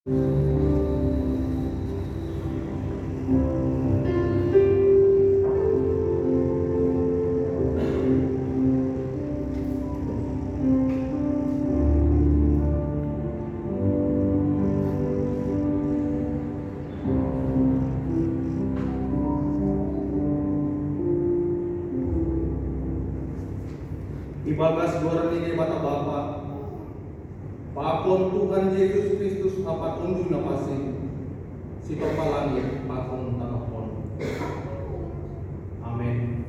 Ibagas luar ini bata Bapa, pakon Tuhan Yesus Kristus apa tunjuk napasi, si langit pakon tanapon. Amin.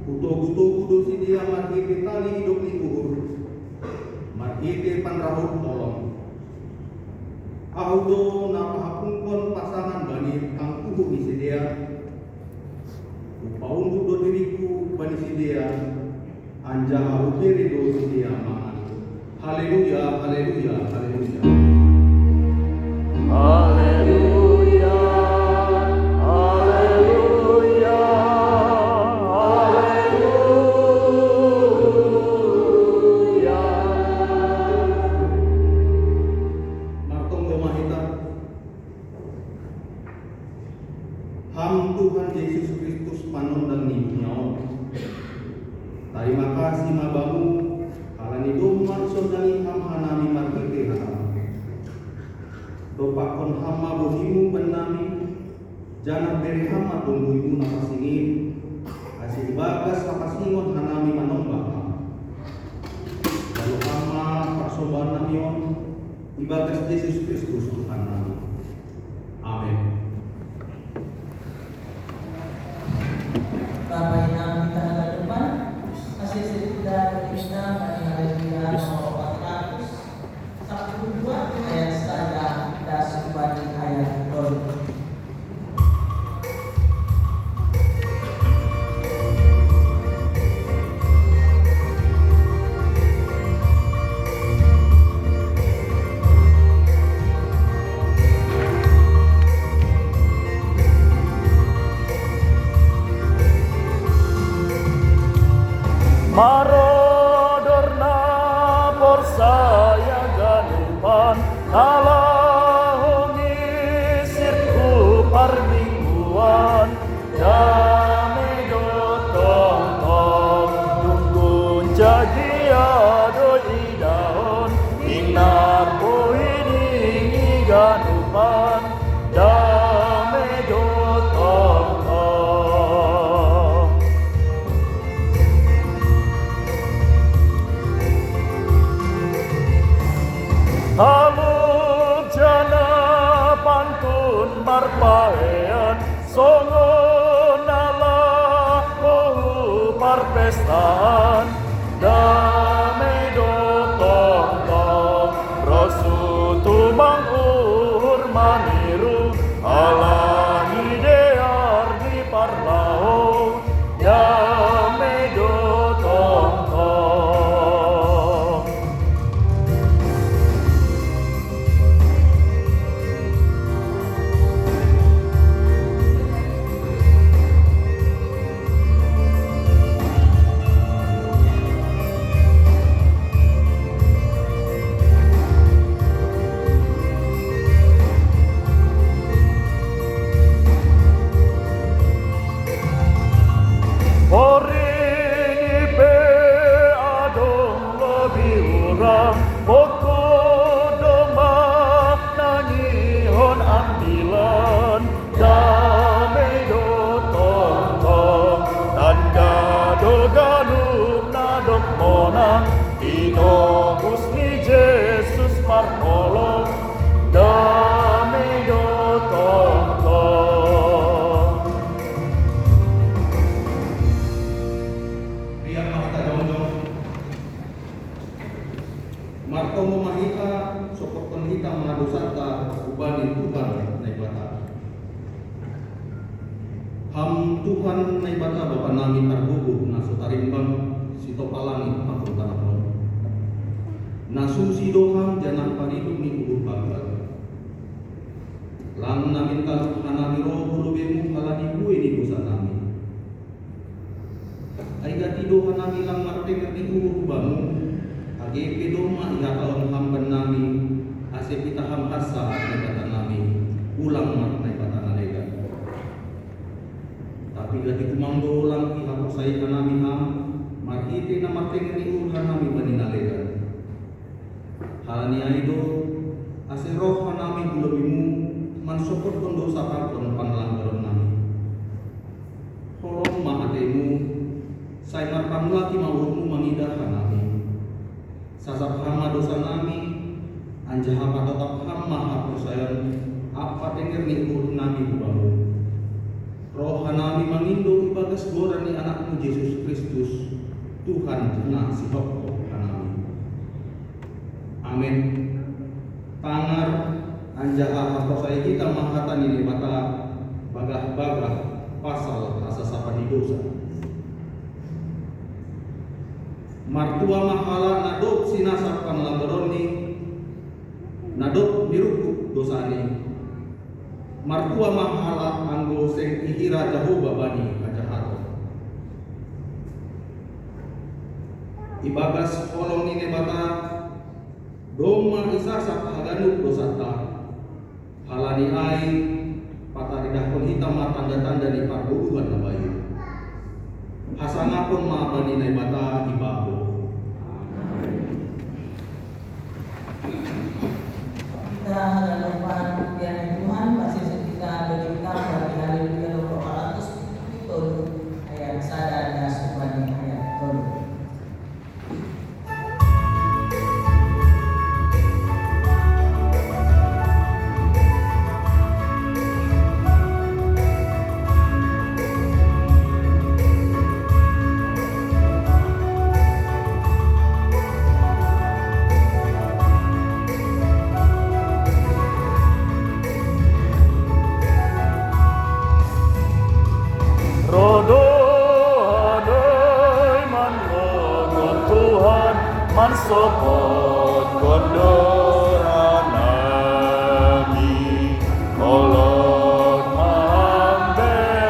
Kudo si dia marhiti tali hidup ni uhur, marhiti panrahut tolong. Audo napahapungkon pasangan bani kang tubuh ni si dia. Paunjuk do diriku bani si dia, anja aku kiri do si dia mangan. Haleluya, haleluya, haleluya. Haleluya, haleluya, haleluya. Martong domahita. Ham Tuhan Yesus Kristus panondang ni nyaon. Terima kasih mabamu kalani domar sodani ham hanami marhite hanam. Dopakon hama bohimu benami jangan beri hama tungguimu napasingin asih bagas napasingon hanami manombak. Lalu hama persobahan namion ibagas Yesus Kristus Tuhan nami. Amin. Bapak yang kita ada depan, kasih cerita kita dari Haleluya nomor 400 102 ayat setengah dan sebagai ayat 2. Marodorna porsaya ganupan nalahongi sirku parmingguan dame dotong tong dunggun jadi ado idaon inar poini ganupan dame dotong tong. Haluk jana pantun marpaean songo nala kohu parpestaan dame dotong tong rosu tumang uhur maniru alani dear di parlao dame dotong tong. Orini be adong lebih urang poko doma nangihon ambilan dame dotong tong dan gado ganum nadok monang ino Gusti Yesus marmolong dame dotong tong. Riak mahita dong. Martomo mahita sokot penghita mangadosata ubani Tuhan naibata. Ham Tuhan naibata Bapa nami tarbubuh nasutarimbang sito palangit makro tanapon. Nasusi doham janang paridu ni ubur bagal. Lang namin taluk hanami roh hulubemu halani bue di dosa nami. Ay gati doha nami lang marte ngati ubur bangun. Age pedoma ihataon hamban nami ase jadi kumangdo lang ihapusay hanami ham marhiti na matengni hanami maninalegan. Halani aido ase roh hanami bulabimu mansopot kondo sa kapon panlanggaron nami. Holong mahatemu say marpamlaki maurmu mangidah hanami. Sasap hama dosa nami anjaha patotap hama hapusayan apa tengger ni nami bubamu. Roh hanami mangindo ibagas gorani anakmu Yesus Kristus Tuhan na si Hokko hanami. Amin. Tangar anjaha haposai kita mahatan ini bata bagah-bagah pasal asa sapani dosa. Martua mahala nadok sinasap panlanggaroni nadok dirukuk dosani. Martua mahala anggo seng ihira jahu babani kajahat. Ibagas kolong nine bata doma isasap haganuk dosata. Halani ai pataridahkon hitam tanda-tanda di parburuhan na bayu. Hasangapon mabani nai bata ibabo. Kita hadapan yang Tuhan masih kita berikan bagi Haleluya 400 itu ayat sada dan subani ayat tolu. Mansopot kondoranami Olot mahambenani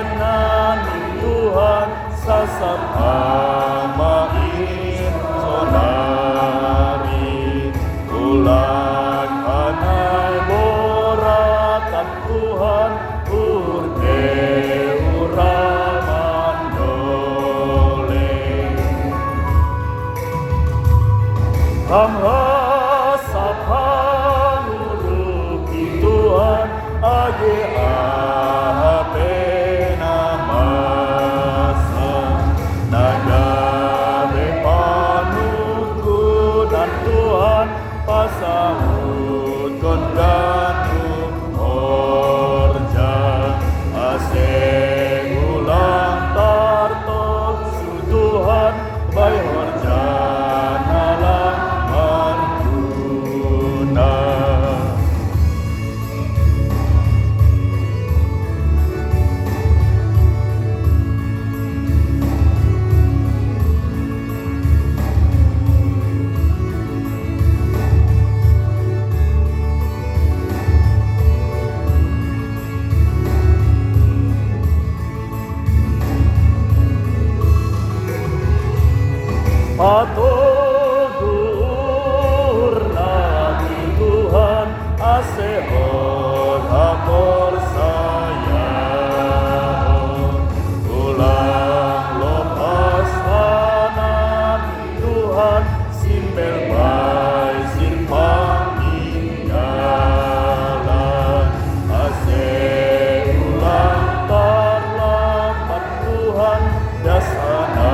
Tuhan sasap amain sonari ulang anai boratan Tuhan urte uraman dole Hamhasap haluruki Tuhan age apena masa nagabe panuku dan Tuhan pasahut kondanum orja aseng ulang tartok su Tuhan bayi orja nalang Patugur lagi Tuhan asehor hapor saya ulang lepas tanah Tuhan simbel baik simpang jalan aseh ulang terlambat Tuhan dasana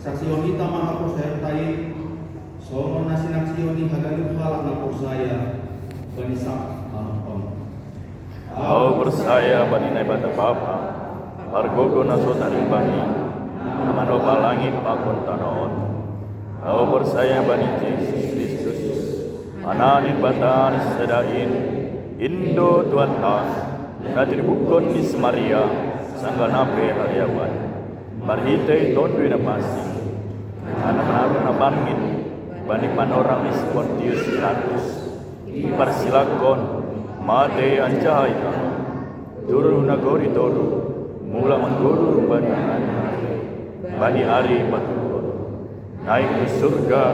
Saksioni tama hapos sertai somo nasinaksioni hagalu halak napos saya banisak ampon. Au bersaya baninai bata papa hargogo naso tarimbani amano palangit pakon tanon. Au bersaya bani Yesus Kristus ananin batan sedain Indo Tuhan ta natribukon is Maria sangganape hariawan marhitay tondo na pasi anak-anak na bangin bani panorang is Pontius Pilatus iparsilakon mate anjahay na turu na gori toru mula mangguru bani bani ari patulur. Naik ke surga,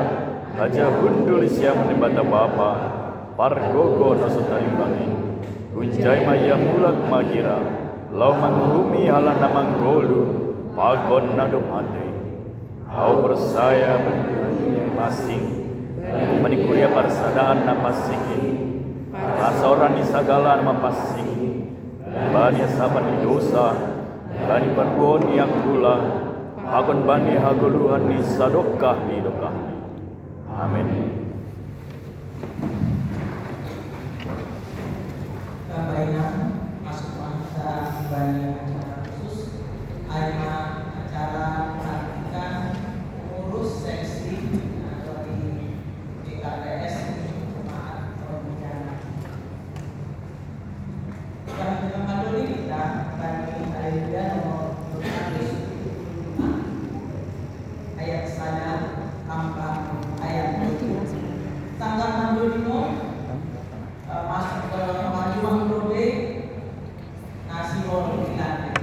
aja bundul siam menibata bapa, pargogo noso tarimbangi. Kunjai maya mulak magira, lau manghumi ala namang golu, pagon nadum ate. Au bersaya berdiri masing, menikulia persadaan napasikin. Rasoran di sagala mapasing, bani saban dosa, bani berbon yang gula, hakon bani haguluhan ni sadokah ni dokah. Amin. Kabainan masuk masa bani acara khusus, aima acara pelantikan pengurus seksi dari DKPS Jemaat Berencana. Yang kita kandung kita bani Haleluya nomor 25 ayat 1 sampai ayat 7. Tanggal 65 masuk ke Majuang Dobe nasi goreng dilantik.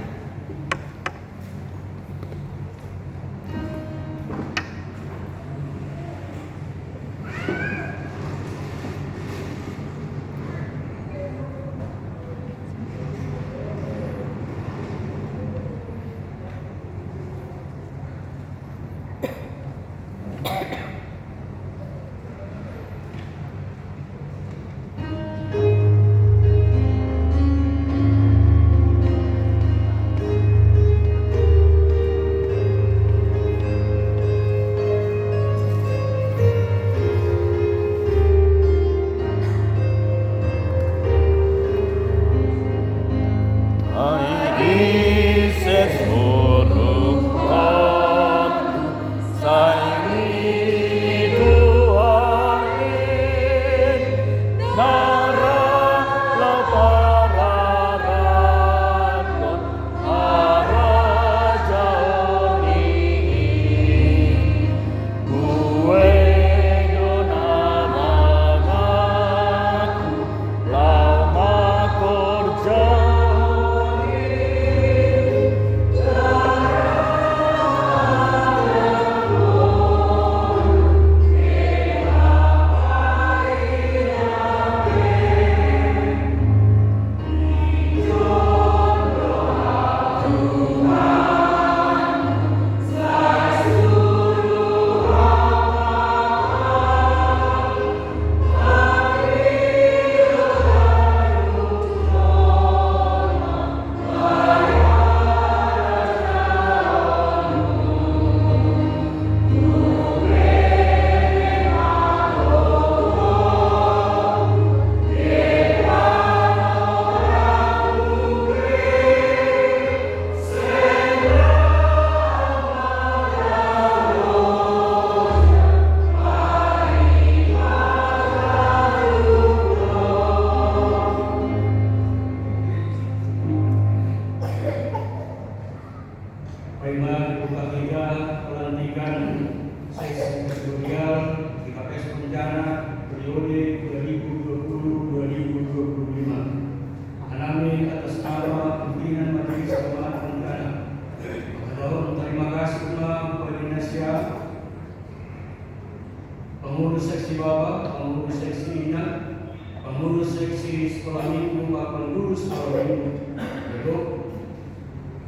Pengurus seksi bawah, pengurus seksi ingat, pengurus seksi sekolah minggu, pengurus sekolah minggu, duduk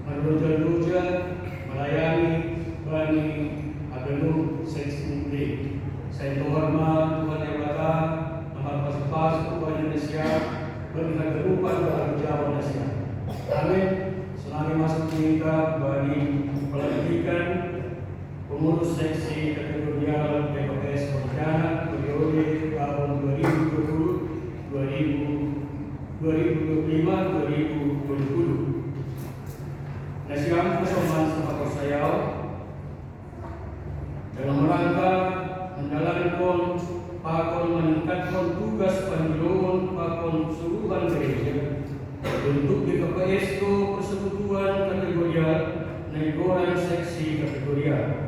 meroja-roja melayani bani agenu seksi D. Saya hormat Tuhan Yang Maha, amat pas-pas Tuhan Indonesia, berkegerupan dalam Jawa Indonesia. Amin. Selagi masuk kita bani pelantikan pengurus seksi kategorial BPS Berencana periode tahun 2025-2020. Nasiam Kesoman Sahabat saya dalam rangka menjalankan pakon meningkatkan tugas pendidikan pakon keseluruhan gereja untuk BPS itu persekutuan kategorial negoran seksi kategorial.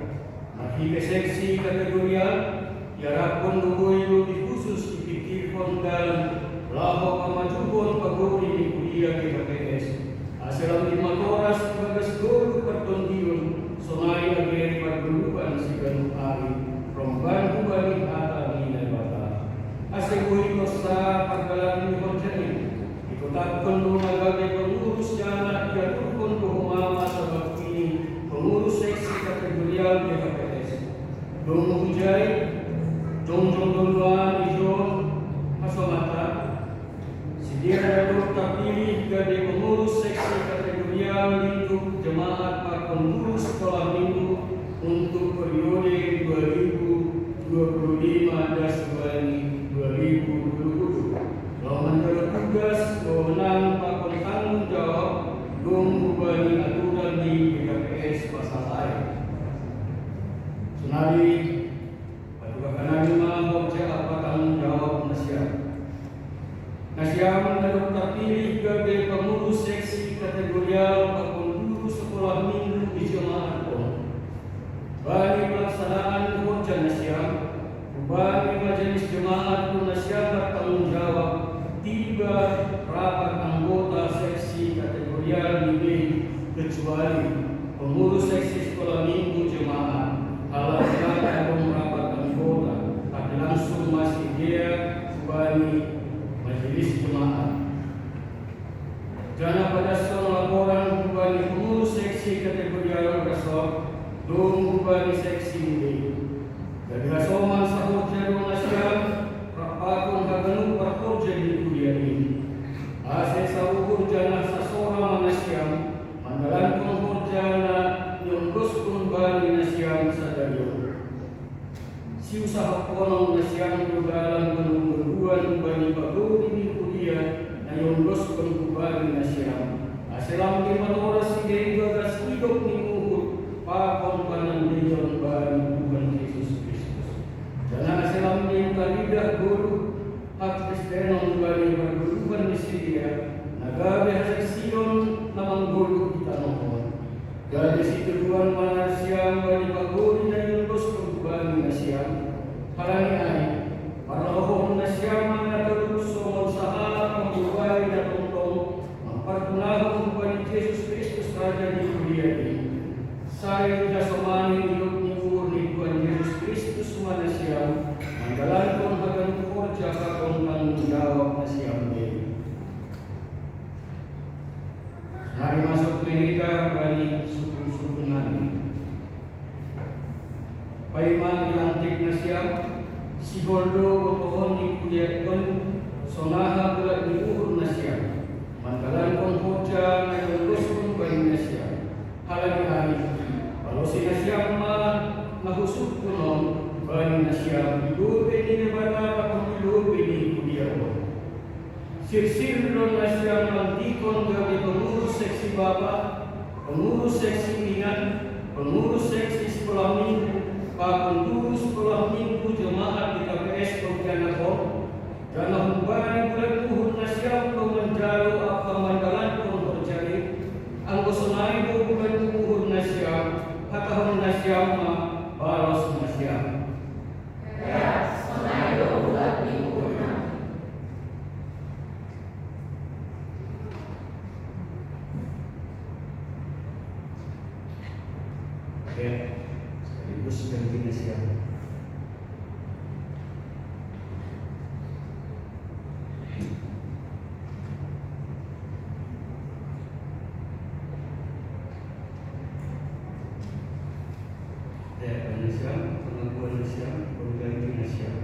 Ke seksi kategorial diharapkan lugoy lebih khusus dipikirkan dalam laho kemajuan pagori di kuliah KPS. Asal 5 horas sebagai seluruh pertondiun sonai Tetapkan dong sebagai pengurus jana diaturkan ke umama sebab ini pengurus seksi kategorial BKPS. Dong Hujai, Jong Doluan, Ijon, Masomata, sedia dok terpilih jadi pengurus seksi kategorial lingkup jemaat Pak Pengurus Sekolah Minggu untuk periode 2025 dan 2020. Menurut tugas wewenang Pak tanggung jawab mengubah aturan di BKPS pasal lain. Sunari Kanani Mahorja apa tanggung jawab Nasiam menurut terpilih sebagai pengurus seksi kategorial Pak Pengurus Sekolah Minggu di Jemaat Pon. Bagi pelaksanaan Horja Nasiam, bagi majelis jemaat Nasiam bertanggung jawab tiga rapat anggota seksi kategorial ini kecuali pengurus seksi sekolah minggu jemaat alasan ada rapat anggota tapi langsung masih dia sebagai majelis jemaat. Jana pada laporan kembali pengurus seksi kategorial resort dong kembali seksi ini dari rasoman sahur jadwal nasiam rapakun kaganu perkorja di kuliah ini. Ase sahur jana sasora manasiam mandalan pun jana nyongkos pun bali nasiam sadayo. Si usaha konon nasiam berdalam berbuan bani bagori di kuliah na nyongkos pun bali nasiam. Aselam di manora si geiga gas hidup ni muhut pakon panan diyon bali Tuhan Yesus Kristus. Jana aselam di kalidah guru hak Kristenon bali berbuan di Syria nagabe hasil Sion namang guru kita nohon. Dari situ Tuhan manasiam bali bagori na nyongkos pun bali nasiam. Halani ay para ohon nasiam na terus somon sahala pembuai na tongtong memperkenalkan kepada Yesus Kristus Raja di dunia ini. Saya sudah somani hidup ni Tuhan Yesus Kristus manasiam menjalankan bagian kerja kakon tanggung jawab nasiam ini. Hari masuk klinika bagi suku-suku nanti. Paiman dilantik nasiam si Bordo pohon di kuliah pun sonaha bulat di uhur nasiam. Mandalan pun hoja na lulus pun bagi nasiam. Halagi hari kalau si nasiam mahusuk kuno bagi nasiam hidup ini nebana hidup ini kuliah pun. Sir don nasiam lantikon gabi pengurus seksi bapak, pengurus seksi minat, pengurus seksi sekolah minggu, pengurus sekolah minggu jemaat di KPS Pontianak. Jana humbani bulan uhur nasiam ko menjalo apa mandalan ko terjadi. Anggo sonai ko bulan uhur nasiam, hatahon nasiam baros nasiam. Ya, sonai ko bulan uhur nasiam. Ya, sekaligus ganti nasiam. Ya, nasiam, pengakuan nasiam, ganti nasiam.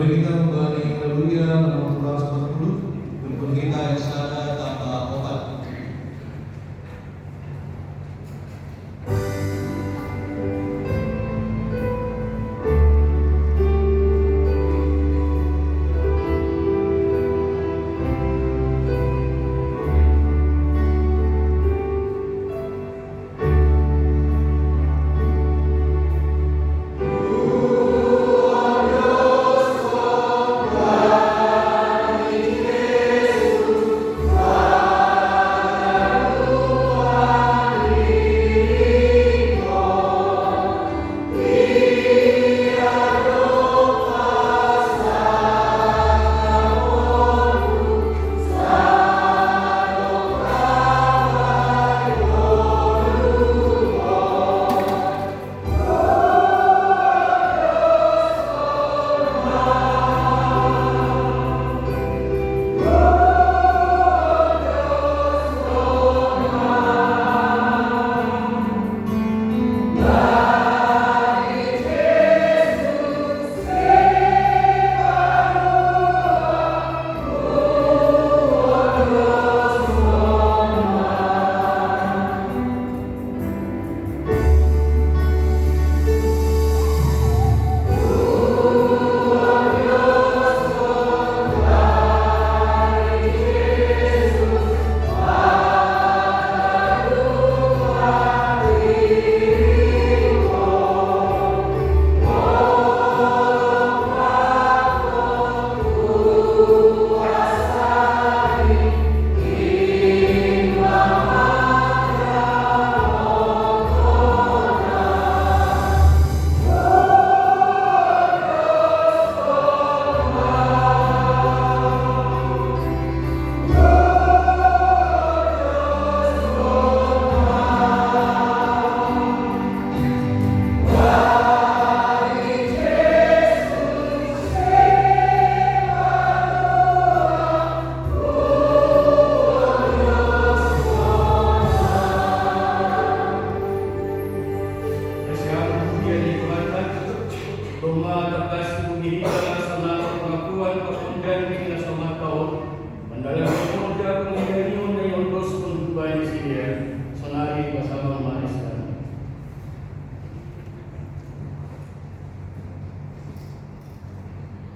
Mari kita kembali haleluya nomor 40 Tumpun kita yang sada tanpa obat.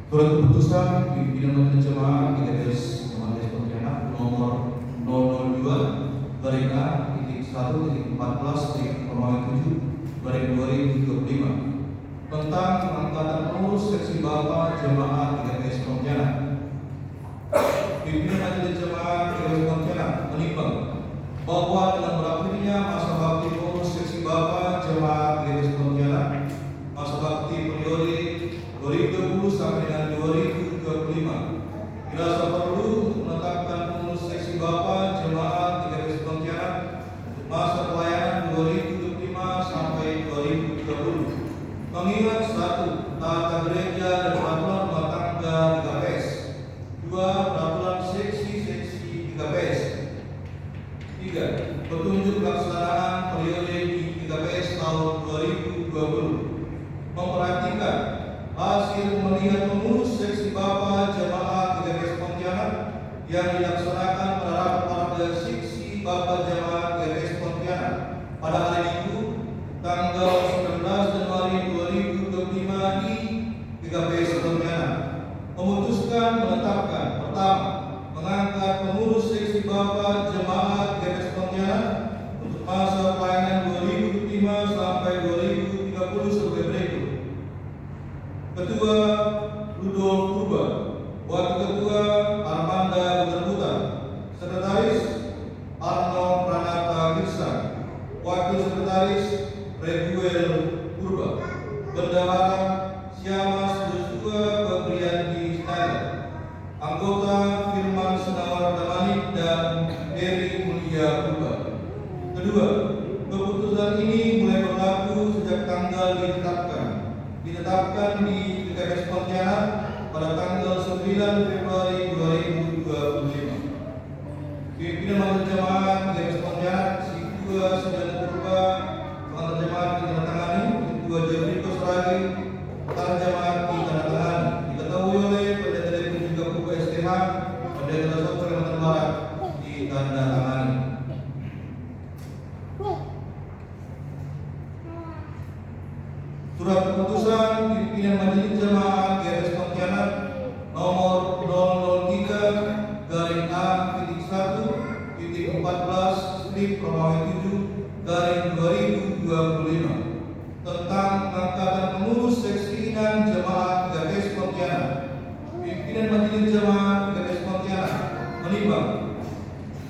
Surat keputusan pimpinan majelis jemaat GKS Majelis Pontianak nomor 002/1/14/7 tentang pengangkatan pengurus seksi Bapak Jemaat GKS Pontianak. Pimpinan majelis jemaat GKS Pontianak menimbang bahwa dengan berakhirnya masa bakti pengurus seksi Bapak Jemaat GKS Pontianak, masa bakti periode 2020 sampai dengan 2025, dirasa perlu untuk menetapkan pengurus seksi Bapak Jemaat GKS Pontianak untuk masa pelayanan 2025 sampai 2030. Mengingat 1. Tata gereja dan peraturan rumah tangga GKS, 2. Peraturan seksi-seksi GKS, 3. Petunjuk pelaksanaan periode di GKS tahun 2020, memperhatikan hasil pemilihan pengurus seksi Bapak Jemaat GKS Pontianak yang dilaksanakan pada rapat seksi Bapak Jemaat GKS Pontianak pada hari Minggu tanggal 19 Januari 2025 di GKS Pontianak, memutuskan menetapkan: pertama, mengangkat pengurus seksi Bapak Jemaat GKS Pontianak untuk masa pelayanan 2025 sampai 2030 sebagai berikut. Ketua Rudolf Purba, Wakil Ketua Armanda Berbutan, Sekretaris Arno Pranata Girsa, Wakil Sekretaris Reguel Purba, Bendahara Siamas Joshua Febriandi Schneider, anggota Firman Senawar Damanik dan Heri Mulia Purba. Kedua, keputusan ini mulai berlaku sejak tanggal ditetapkan di GKS Pontianak pada tanggal 9 Februari 2025. Pimpinan majelis jemaat GKS Pontianak, si Ketua Sudan Purba, pengantar jemaat ditandatangani, Ketua Jeffrey Kosragi, pengantar jemaat ditandatangani. Diketahui Pimpinan Majelis Jemaat GKPS Pontianak nomor 003-A-14/Romawi 7/2025 tentang pengangkatan pengurus seksi 6 Jemaat GKPS Pontianak. Pimpinan Majelis Jemaat GKPS Pontianak menimbang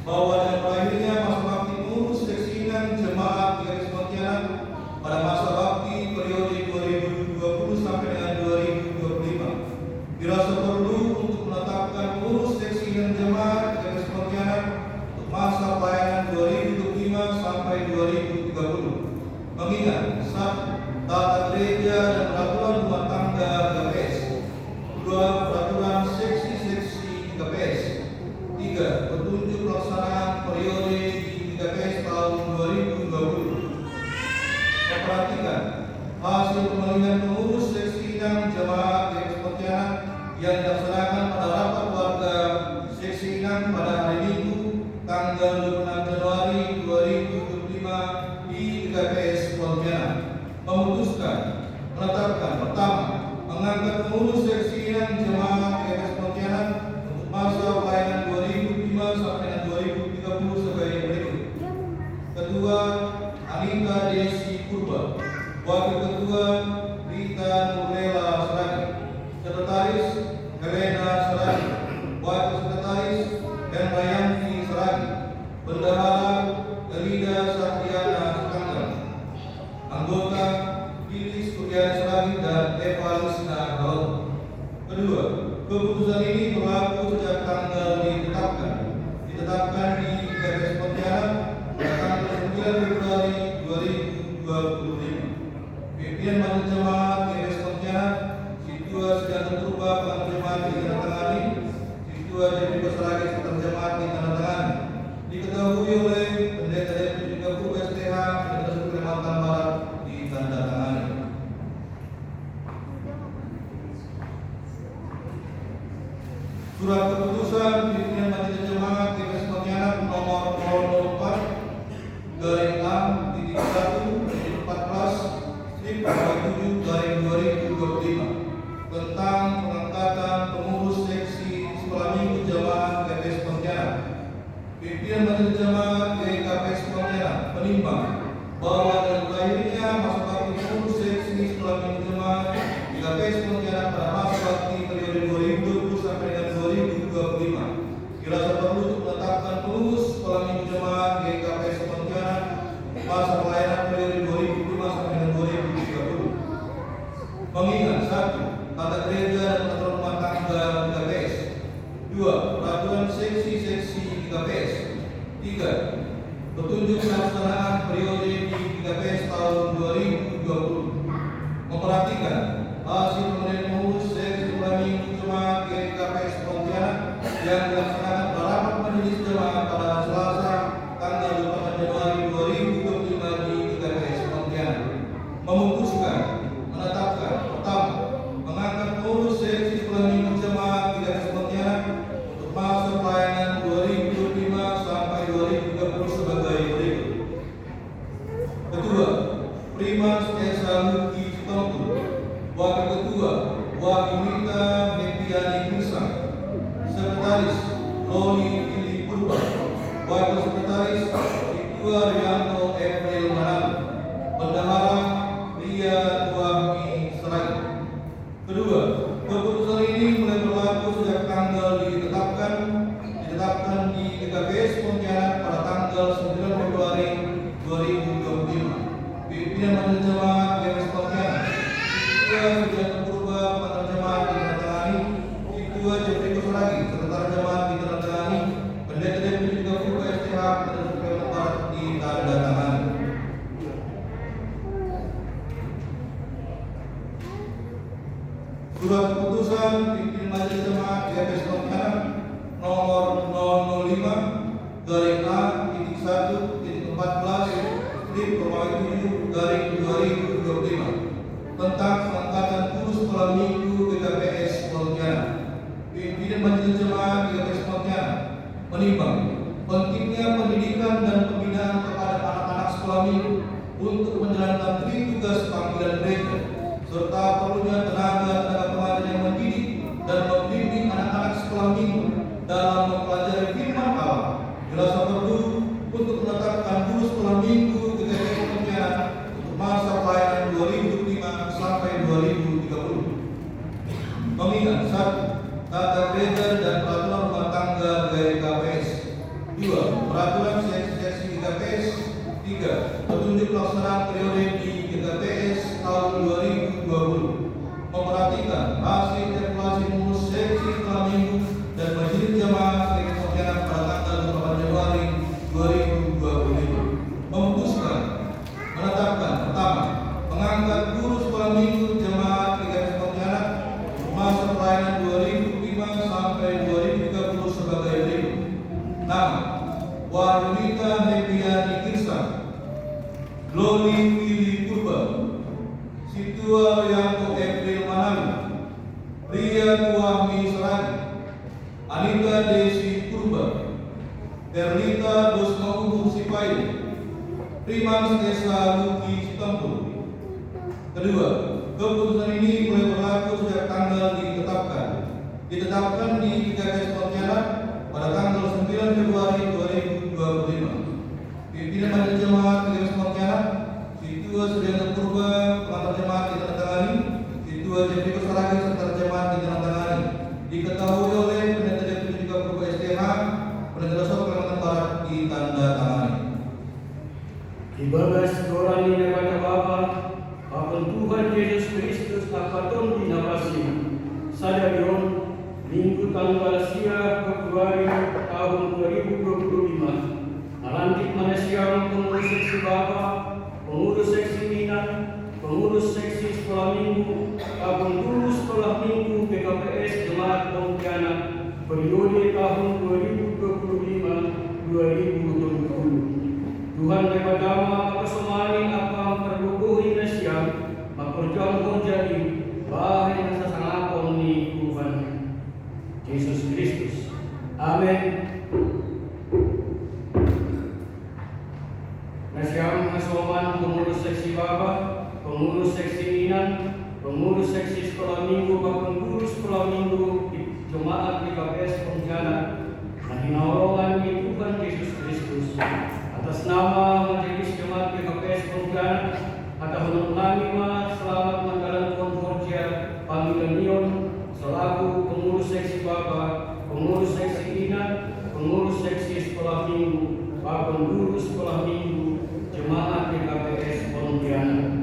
bahwa dengan berakhirnya masa bakti pengurus seksi 6 Jemaat GKPS Pontianak pada masa bakti periode 2020 sampai dengan 2025, dirasa perlu untuk menetapkan pengurus seksi 6 Jemaat GKPS Pontianak untuk masa pelayanan 2025 sampai 2030. Mengingat tata gereja dan peraturan rumah tangga GKPS, 2 peraturan seksi-seksi GKPS, 3 petunjuk pelaksanaan periode di GKPS tahun 2020. Memperhatikan hasil pemilihan pengurus seksi 6 Jemaat GKPS Pontianak yang dilaksanakan pada rapat warga seksi 6 pada hari Minggu tanggal 26 Januari 2025 di GKPS Pontianak, memutuskan menetapkan pertama, mengangkat pengurus seksi 6 Jemaat GKPS Pontianak untuk masa pelayanan 2005 sampai dengan 2030 sebagai berikut. Kedua, Anita Desi Purba. Wakil Ketua Rita Nurlela Saragi. Sekretaris Helena Saragi. Wakil Sekretaris Hendrayanti Saragi. Bendahara Elida Satriana Sukangga. Anggota Lilis Kurniani Saragi dan Eva Lisna Kalau. Kedua, keputusan ini berlaku sejak tanggal ditetapkan di GKPS Pontianak pada tanggal 9 Februari 2025. Pimpinan Majelis Jemaat GKPS Pontianak, Sidua Sedang Purba Pengantar Jemaat ditandatangani, Sidua Jadi Basaragi Sekretariat Jemaat ditandatangani. Diketahui oleh Pendeta Deputi Kapur STH Pendeta Kalimantan Barat ditandatangani. Surat keputusan Pimpinan Majelis Jemaat GKPS Pontianak nomor 004/A-1/14/2025 tentang pengangkatan pengurus seksi sekolah minggu Jemaat GKPS Pontianak. Pimpinan Majelis Jemaat GKPS Pontianak menimbang bahwa dengan berakhirnya masa bakti pengurus seksi sekolah minggu Jemaat GKPS Pontianak pada masa bakti periode 2020 sampai dengan 2025, dirasa perlu untuk menetapkan pengurus sekolah minggu Jemaat GKPS Pontianak masa pelayanan periode 2005 sampai dengan 2030. Mengingat 1. Tata gereja dan peraturan rumah tangga GKPS, 2. Peraturan seksi-seksi GKPS, 3. Petunjuk pelaksanaan periode di GKPS tahun 2020. Memperhatikan hasil pemilihan pengurus seksi sekolah minggu Jemaat GKPS Pontianak yang dilaksanakan pada rapat majelis jemaat pada Selasa tanggal 28 Januari 2025 di GKPS Pontianak, memutuskan menetapkan pertama, mengangkat pengurus seksi sekolah minggu Jemaat GKPS Pontianak untuk masa pelayanan 2025 sampai 2030 sebagai berikut. Kedua, Primas Esa Luki Sutompu. Wakil Ketua Wahimita Mepiani Krisang. Sekretaris Loli Fili Purba. Wakil Sekretaris Ketua Rianto April Manado. Bendahara Ria Tuami Seragi. Kedua, keputusan ini mulai berlaku sejak tanggal ditetapkan di GKPS Pontianak pada tanggal 9 Februari 2025. Pimpinan Majelis Jemaat GKPS Pontianak, Sidua Sedang Purba Pengantar Jemaat ditandatangani, Sidua Jadi Basaragi Sekretariat Jemaat ditandatangani, Pendeta Deputi Kapur STH Pendeta Kalimantan Barat ditandatangani. Surat keputusan Pimpinan Majelis Jemaat GKPS Pontianak nomor 005/14/Romawi 7/2025 tentang pengangkatan pengurus sekolah minggu GKPS Pontianak. Pimpinan Majelis Jemaat GKPS Pontianak menimbang pentingnya pendidikan dan pembinaan kepada anak-anak sekolah minggu untuk menjalankan tugas panggilan gereja serta perlunya tenaga 2030. Mengingat 1. Tata kriteria dan peraturan rumah tangga pegawai KPS. 2. Peraturan seksi di KPS. 3. Petunjuk pelaksanaan periode di KPS tahun 2020. Memperhatikan hasil evaluasi pengurus seksi setelah minggu dan majelis jamaah seksi Pontianak pada tanggal 8 Januari 2025. Memutuskan menetapkan pertama, mengangkat guru sekolah minggu jamaah PKS Pontianak masa pelayanan 2005 sampai 2030 sebagai berikut. Nama: Wahyunita Hepiani Kirsa, Loli Willy Purba, Situa Yanto April Manali, Ria Wahmi Serani, Anita Desi Purba, Terlita Dosmaubu Sipai, Primans Desa Luki Sitempul. Kedua, keputusan ini mulai berlaku sejak tanggal ditetapkan di KPS Pontianak pada tanggal 9 Februari 2025. Pimpinan Majelis Jemaat KPS Pontianak, Situa Sudianto Purba, pengantar jemaat ditandatangani, Situa Jeffrey Saragi serta jemaat ditandatangani. Diketahui oleh Pendeta Deputi Purba STH, Pendeta Dasar Kalimantan Barat ditandatangani. Ibadah seorang ini kepada Bapa, Bapa Tuhan Yesus Kristus Akaton Dinabasi, Sadarion, Minggu tanggal sia Februari tahun 2025. Nalantik Manasiang pengurus seksi Bapa, pengurus seksi minat, pengurus seksi sekolah minggu, tahun guru sekolah minggu PKPS Jemaat Pontianak periode tahun 2025-2030. Tuhan kepada kesemanin apa perbukuhi nasyam maperjang jadi bahaya sesangapon ni Tuhan Yesus Kristus. Amin. Nasyam hasoman pengurus seksi Bapa, pengurus seksi Minan, pengurus seksi sekolah minggu, pengurus sekolah minggu Jemaat PKPS Pontianak. Nahinaurongan ni Tuhan Yesus Kristus. Atas nama Majelis Jemaat PKPS Pontianak, atas mengenami selamat menjalankan kerja panggilan selaku pengurus seksi Bapa, pengurus seksi Inat, pengurus seksi sekolah minggu, pengurus sekolah minggu Jemaat PKPS Pontianak.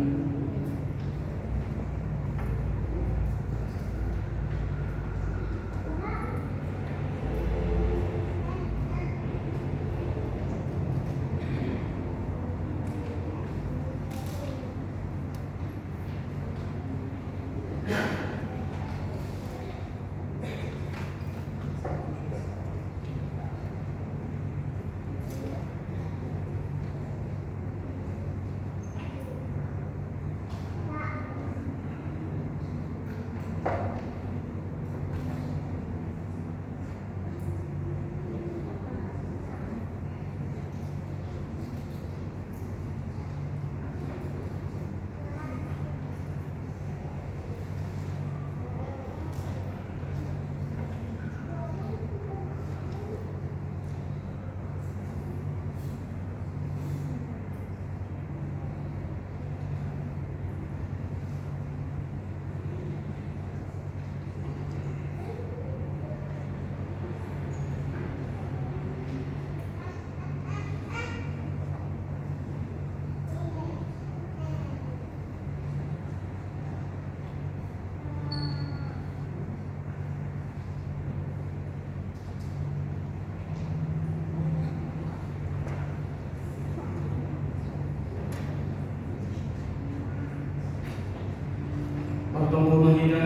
Bertemu menghina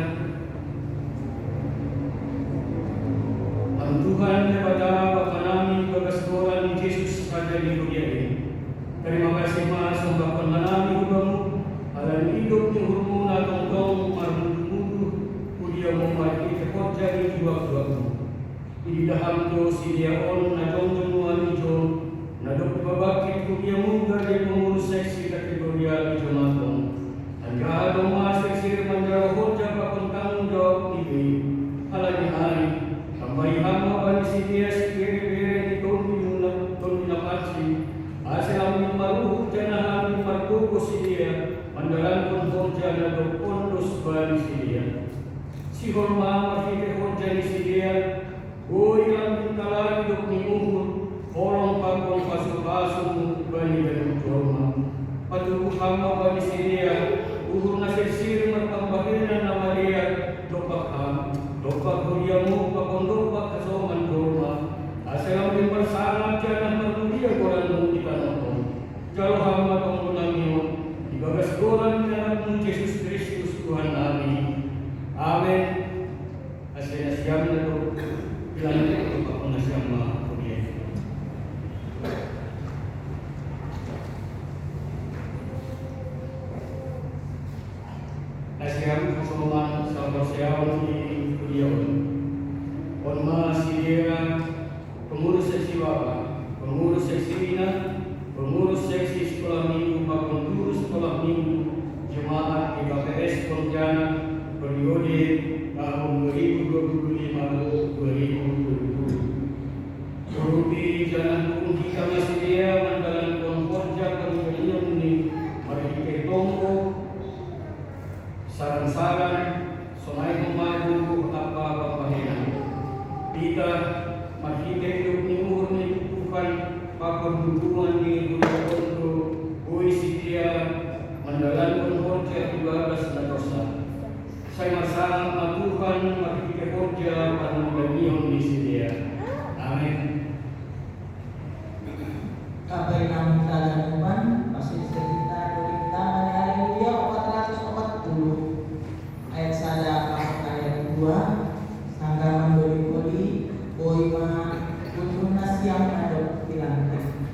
Tuhan kepada Bapa kami kebesaran Yesus ada di dunia ini. Terima kasih Mas sembah mengenami hukum alam hidup yang hurmun atau dong marmudu kudia memiliki kerja di jiwa-jiwaku. Ini daham do sidia on na dong jenuan ijo na dok babakit kudia muda di pengurus seksi kategorial di jemaat. Anda doma seksi menjawab kerja bakal tanggung jawab ini. Halanya hari sampai hamba bani sidia sekere di tolong pasti. Asal maru jana hari margo sidia menjalankan kerja dan pondus bali sidia. Si horma makite horja ni sidia. Oi lang talagi dok ni uhur. Orang pakon pasu-pasu bani dan horma. Patuku hama bani sidia. Uhur na sir matambahina na Maria. Dopak ham. Dopak huriamu pakon dopak kasoman horma. Asalam din bersalam jangan berdunia korang di tanahmu. Kalau hamba penggunanya dibagas goran dalam Yesus Kristus Tuhan kami. Amin. Asal siam itu bilang itu pak penasiam mah kemudian. Asiam kesoman sabar siam di kuliah. On masih pengurus seksi Bapak, pengurus seksi Bina, pengurus seksi sekolah minggu, pengurus sekolah minggu, jemaat GKPS Pontianak periode tahun 2025-2027. Berupi jalan hukum kita masih dia menjalankan kerja pemberian ini, mari kita tunggu saran-saran, sonai memadu apa kita makita hidup ni murni bukan paperdukungan di dunia untuk puisi dia mendalankan kerja ibadah dan dosa. Saya masalah matukan makita kerja pada beliau di dia. Amin. Kapai namun dalam masih sekitar dari kita haleluya 440 ayat 1 ayat 2. Sangga memberi boima untuk nasi yang ada di lantai.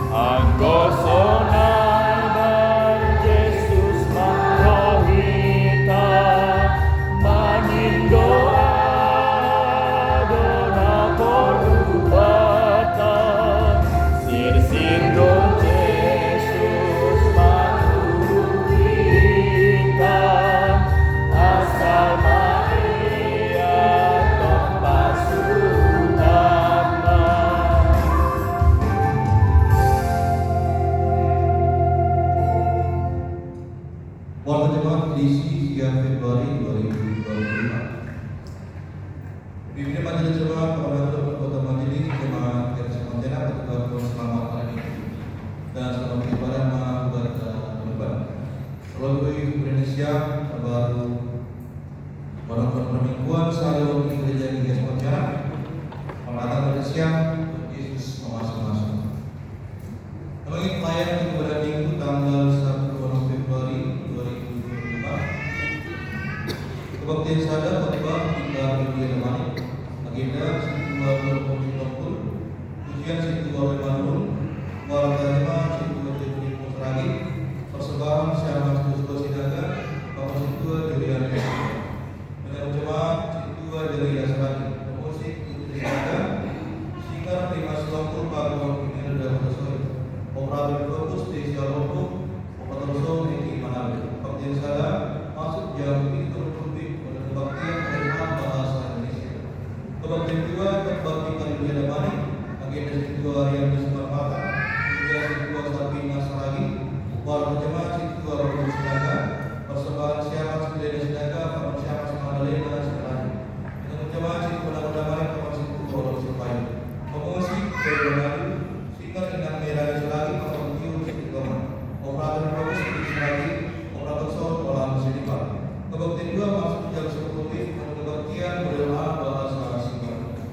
Angko sonai siang terbaru walaupun permingguan selalu di gereja GGS Pontianak. Selamat datang siang, Yesus masing-masing. Kami pelayan kepada Minggu tanggal 1 Februari 2025. Kebaktian sadar khotbah kita media lemani agenda Situa Berfungsi Tongkul, ujian Situa Berbangun, Waratanya Situa Jepuri Musragi, persembahan Syarmas Dusko Sidaga, Bapak Situa Julian dengan jemaat Situa dari Dasrani, pemusik Putri Sidaga, Singar Prima Selongkul Pagong Ini Reda Bersoi, Operator Fokus di Sialopo, Operator Eki Manabe. Kebaktian sadar masuk jam itu lebih pada kebaktian penerimaan bahasa Indonesia. Kebaktian kedua berbakti Karunia Damai, agenda Situa Harian Dismarmata, juga Situa Sabina Saragi, Walau Jemaat Situa Robo Sidaga, persembahan Syarmas Gilena Sidaga, Paman Syarmas Magdalena Sidaga, dengan Jemaat Situa Robo Damai, Paman Situa Robo Sidaga, pemusik Robo Damai, Singar Inang Merah Sidaga, Paman Tio Sidaga, Operator Fokus di Sidaga, Operator Sol Kolam Sidaga. Kebaktian dua masuk jam 10 kebaktian berdoa bahasa Singkat.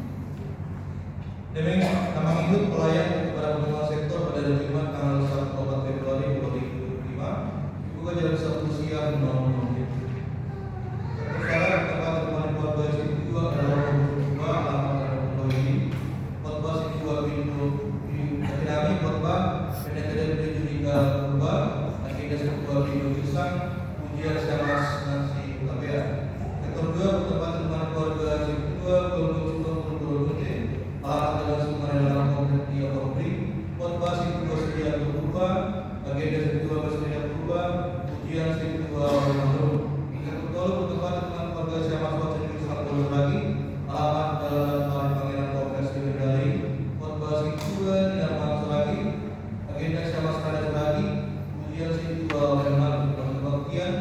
Demikian nama hidup pelayan kepada pengelola sektor pada hari Jumat tanggal 1 Februari 2025 dibuka jam 1 siang 00 Sekarang tempat teman keluarga Situa adalah Rumah alamat Rumah ini khotbah Situa pintu kami khotbah pendekatan pendidikan khotbah agenda Situa pintu pisang ujian Syarmas Nansi Tabea. Sektor 2 tempat teman keluarga Situa alamat dalam sumber dalam komplek dia komplit khotbah Situa sedia berubah agenda Situa bersedia berubah ujian Situa berubah betul bertempat dengan keluarga Syarmas Wacana Sangkul lagi alamat dalam Pangeran Kompleks Bidadari khotbah Situa tidak masuk lagi agenda Syarmas Kadas lagi ujian Situa memang kebaktian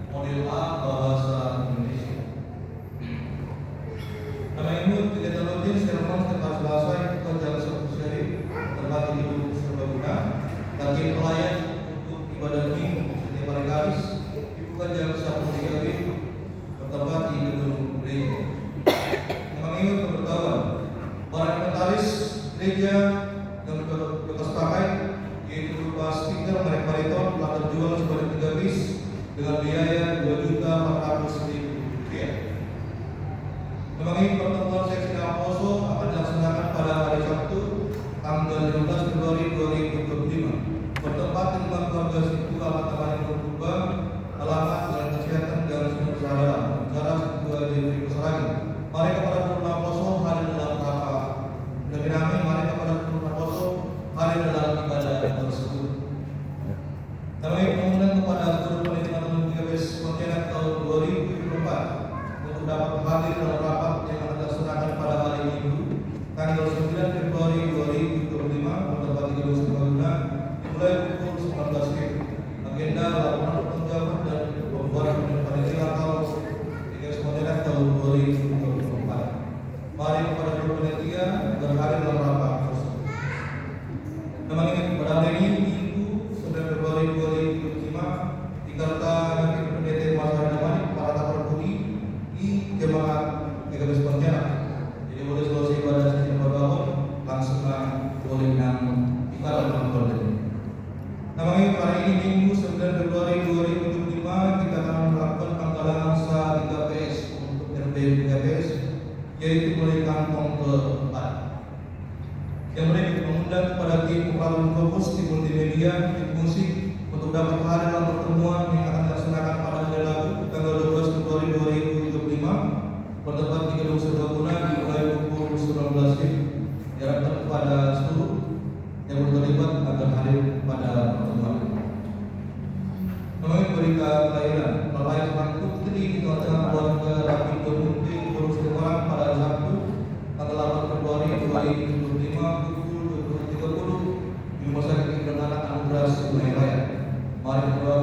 model A bahasa Indonesia. Nama ini kegiatan rutin sermon setiap Selasa itu jam 10 siang tempat di Serbaguna. Bagi pelayan untuk ibadah minggu setiap hari Kamis dibuka jam 1.30 bertempat di gedung gereja. Nama ini pemberitahuan para inventaris gereja yang berkesepakatan yaitu berupa speaker merek bariton telah terjual sebanyak 3 bis dengan biaya Rp2.400.000. Memang ini pertemuan seksi Poso akan dilaksanakan pada hari Sabtu tanggal 15 Februari 2025 bertempat di rumah keluarga Situa Alamat Berubah alamat Jalan Kesehatan dan Sumber Saudara negara Situa Jepuri Musragi. Mari kepada Purna Poso hadir dalam rapat. Lebih kami mari kepada Purna Poso hadir dalam ibadah tersebut. Kami mengundang kepada Guru Pendidikan Umum GGS Pontianak tahun 2024 untuk dapat hadir dalam rapat yang akan dilaksanakan pada hari Minggu tanggal 9 Februari 2025 bertempat di gedung Serbaguna dimulai pukul 19 agenda laporan pertanggungjawaban dan pembuatan panitia tahun GGS Pontianak tahun 2024. Mari kepada Guru Panitia berhadir dalam rapat tersebut. Memang ini pada hari ini Minggu 9 Februari 2025 dikarta nanti pendeta Masyarakat Damai para tapar budi di jemaat GGS Pontianak. Jadi boleh selesai ibadah sejenak berbangun langsung boleh nang ibadah dalam ini. Namanya hari ini Minggu 9 Februari 2025 kita akan melakukan penggalangan sah di KPS untuk RB KPS yaitu mulai kantong keempat. Yang mereka mengundang kepada tim Operator Fokus di multimedia, tim musik untuk dapat hadir dalam pertemuan yang akan dilaksanakan pada hari Rabu tanggal 12 Februari 2025 bertempat di gedung Serbaguna dimulai pukul 19 diharapkan kepada seluruh yang terlibat akan hadir pada pertemuan. Mengenai berita kelahiran Bapak Seorang Putri di tengah-tengah keluarga Rapi Bermukti Kurus Semarang pada hari Sabtu tanggal 8 Februari 2025 pukul 20.30 di Rumah Sakit Anak Anugerah Sungai Raya. Mari berdoa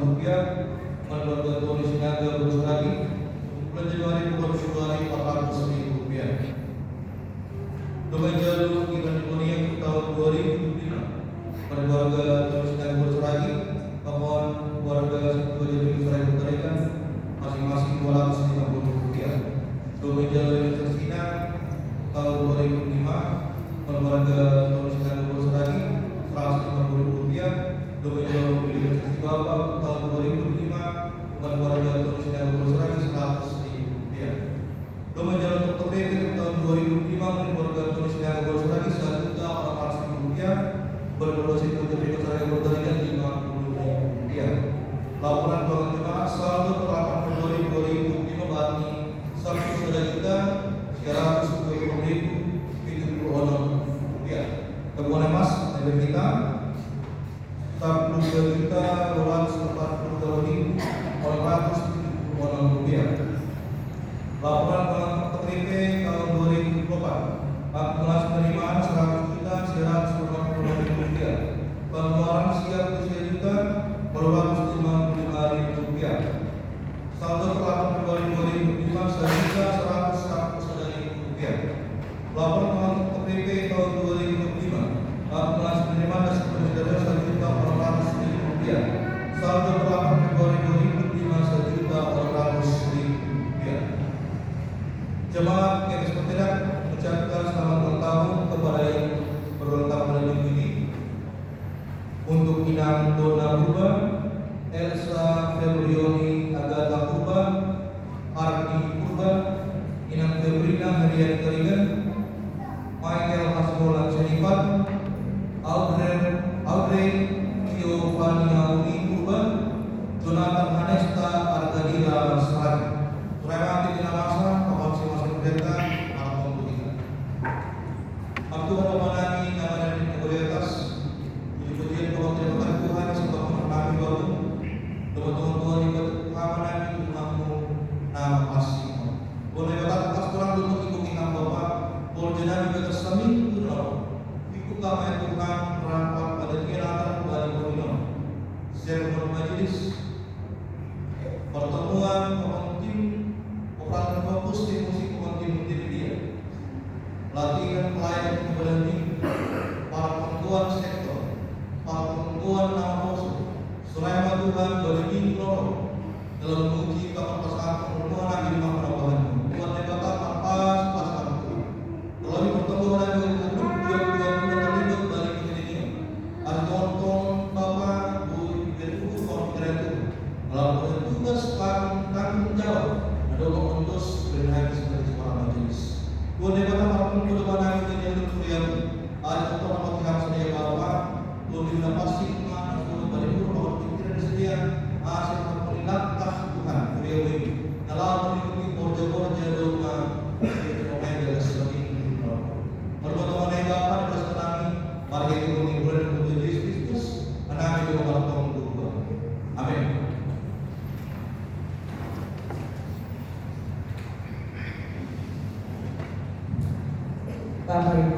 rupiah. Keluarga Tony Sinaga Bersuragi bulan Januari bulan Februari 400.000 rupiah. Domain jalur Iban Dunia untuk tahun 2005 pada keluarga Tony Sinaga Bersuragi, mohon keluarga Situ Jadi Sarai Bertarikan masing-masing 250 rupiah. Domain jalur Universitas Cina tahun 2005 pada keluarga Tony Sinaga Bersuragi 150 rupiah. Domain jalur Universitas Bapak tahun 2005 pada keluarga Tony Sinaga Bersuragi 100.000 rupiah. Domain jalur Dr. PP tahun 2005 pada keluarga Tony Sinaga Bersuragi 1.400.000 rupiah. Berdoa Situ Jadi Sarai Bertarikan 50.000 rupiah. Laporan keuangan jemaah saldo per 8 Februari 2005 Bani 1.3.320.070 rupiah. Tabungan emas negara kita 42.240.870 rupiah. Laporan keuangan KTP tahun 2024 akumulasi penerimaan 100.140.000 rupiah. Pengeluaran siap 3.255.000 rupiah. Saldo per 8 Februari 2005 1.141.000 rupiah. Laporan keuangan KTP tahun 2005 akumulasi penerimaan 1.400.000 rupiah. Saldo per 8 Februari 2005 1.400.000 rupiah. Jemaat yang sepertinya mengucapkan selamat ulang tahun kepada yang berulang tahun pada minggu ini. Untuk Inang Dona Purba, Elsa Febrioni Agatha Purba, Ardi Purba, Inang Febrina Herian Kerigan, Michael Hasmolan Senifat, Audrey Giovanni Uni Purba, Jonathan Hanesta Argadira Serang. Terima kasih masa masing-masing pendeta atau kita. Abdu Ramadhani nama dan kualitas puji-pujian kemuliaan Tuhan sebab kami baru teman-teman Tuhan ikut keamanan itu namamu nama kasih. Boleh kata atas kurang untuk ikut kita Bapa, boleh jenah juga tersami itu ikut kami Tuhan merapat pada kiratan balik pemilu. Setiap majelis pertemuan penting operasi fokus di musik multimedia, latihan pelayanan kepada tim, para penentuan sektor, para penentuan nama musuh, selama Tuhan beri loro dalam menguji kapasitas pertemuan di rumah perubahan. Tuhan dikata pas Tuhan. Melalui pertemuan yang bertujuan terlibat balik ke dunia, ada tonton Bapak Bu Berkuku Konferensi melakukan tugas tanggung jawab. Doa untuk berhati sebagai seorang majelis. Tuhan dikata maupun kedepan kita yang terkuliah ada orang mengatakan sedia Bapa, Tuhan tidak pasti mana Tuhan balik bahwa pikiran sedia asal terpelintah Tuhan kuliah ini. Dalam mengikuti borja-borja doa kita mengajar sebagai ini. Perbuatan yang Bapa diberikan kami, mari kita mengimpulkan untuk Yesus Kristus, anak yang bertanggung Tuhan. Amin. Bapak Ibu,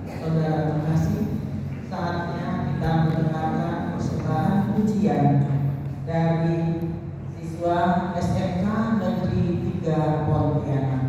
Saudara terkasih, saatnya kita mendengarkan persembahan pujian dari siswa SMK Negeri 3 Pontianak.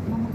Mama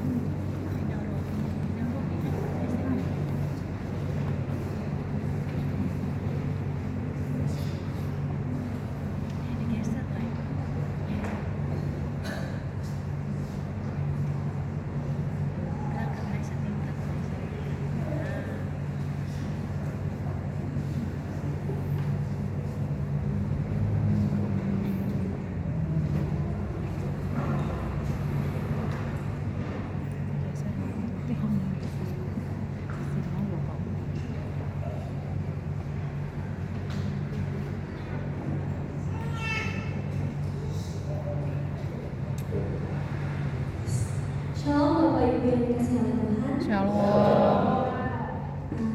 yang dikasihi oleh Tuhan. Shalom.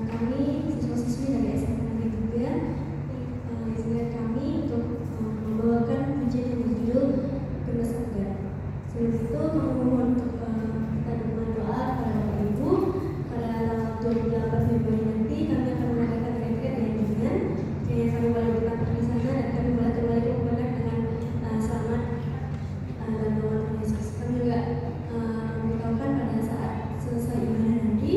Kami siswa-siswi dari SMA Negeri 3 izinkan kami untuk membawakan pujian yang berjudul Benda Surga. Sebelum itu kami mohon untuk kita dengan doa kepada Bapak Ibu. Pada tanggal 28 Februari nanti kami akan mengadakan retret yang ringan yang kami boleh berkantor di sana dan kami boleh kembali ke Kemendak dengan selamat dan dengan Tuhan Yesus. Kami juga memberitahukan pada saat selesai ibadah nanti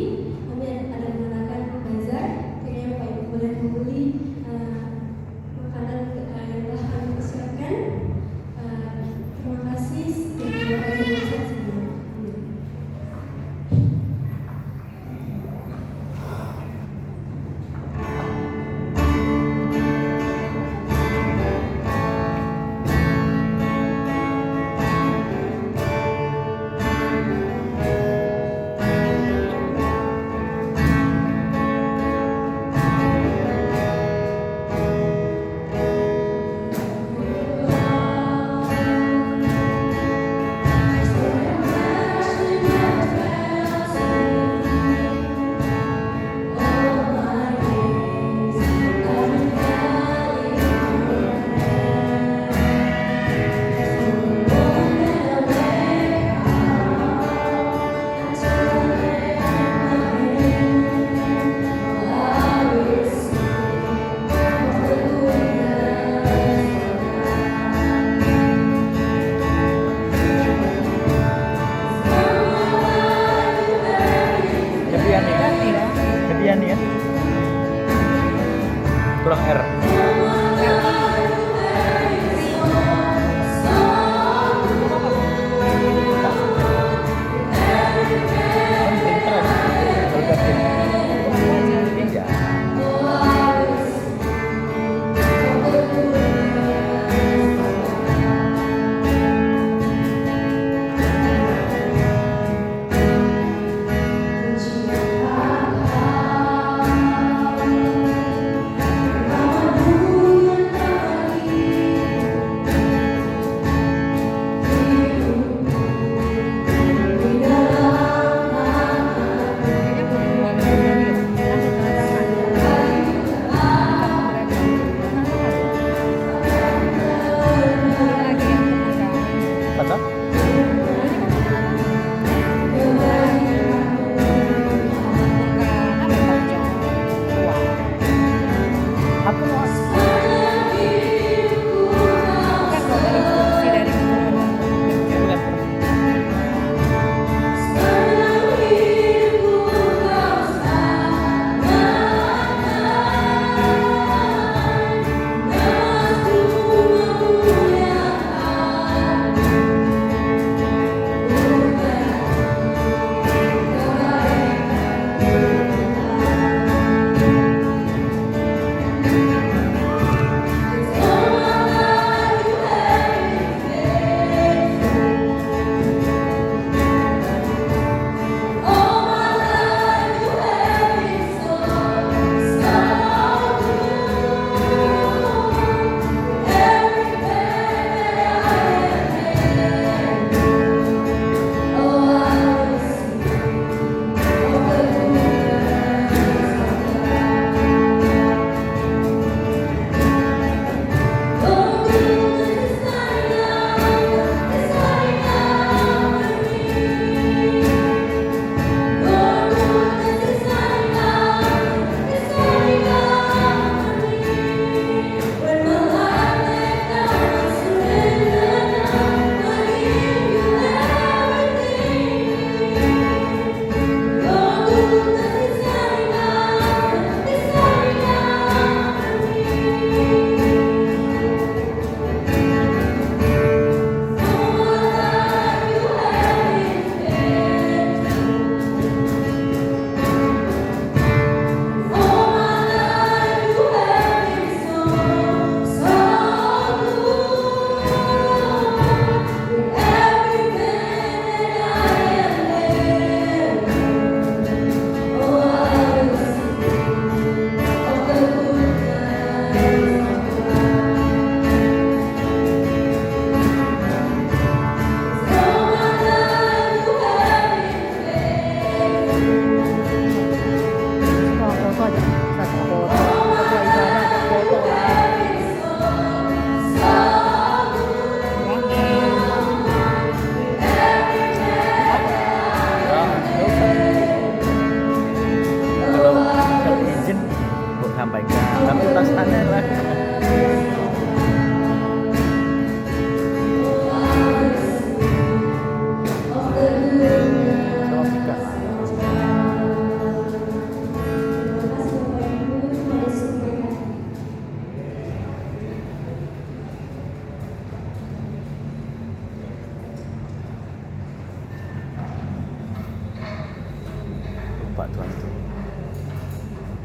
Pak Tuhan itu.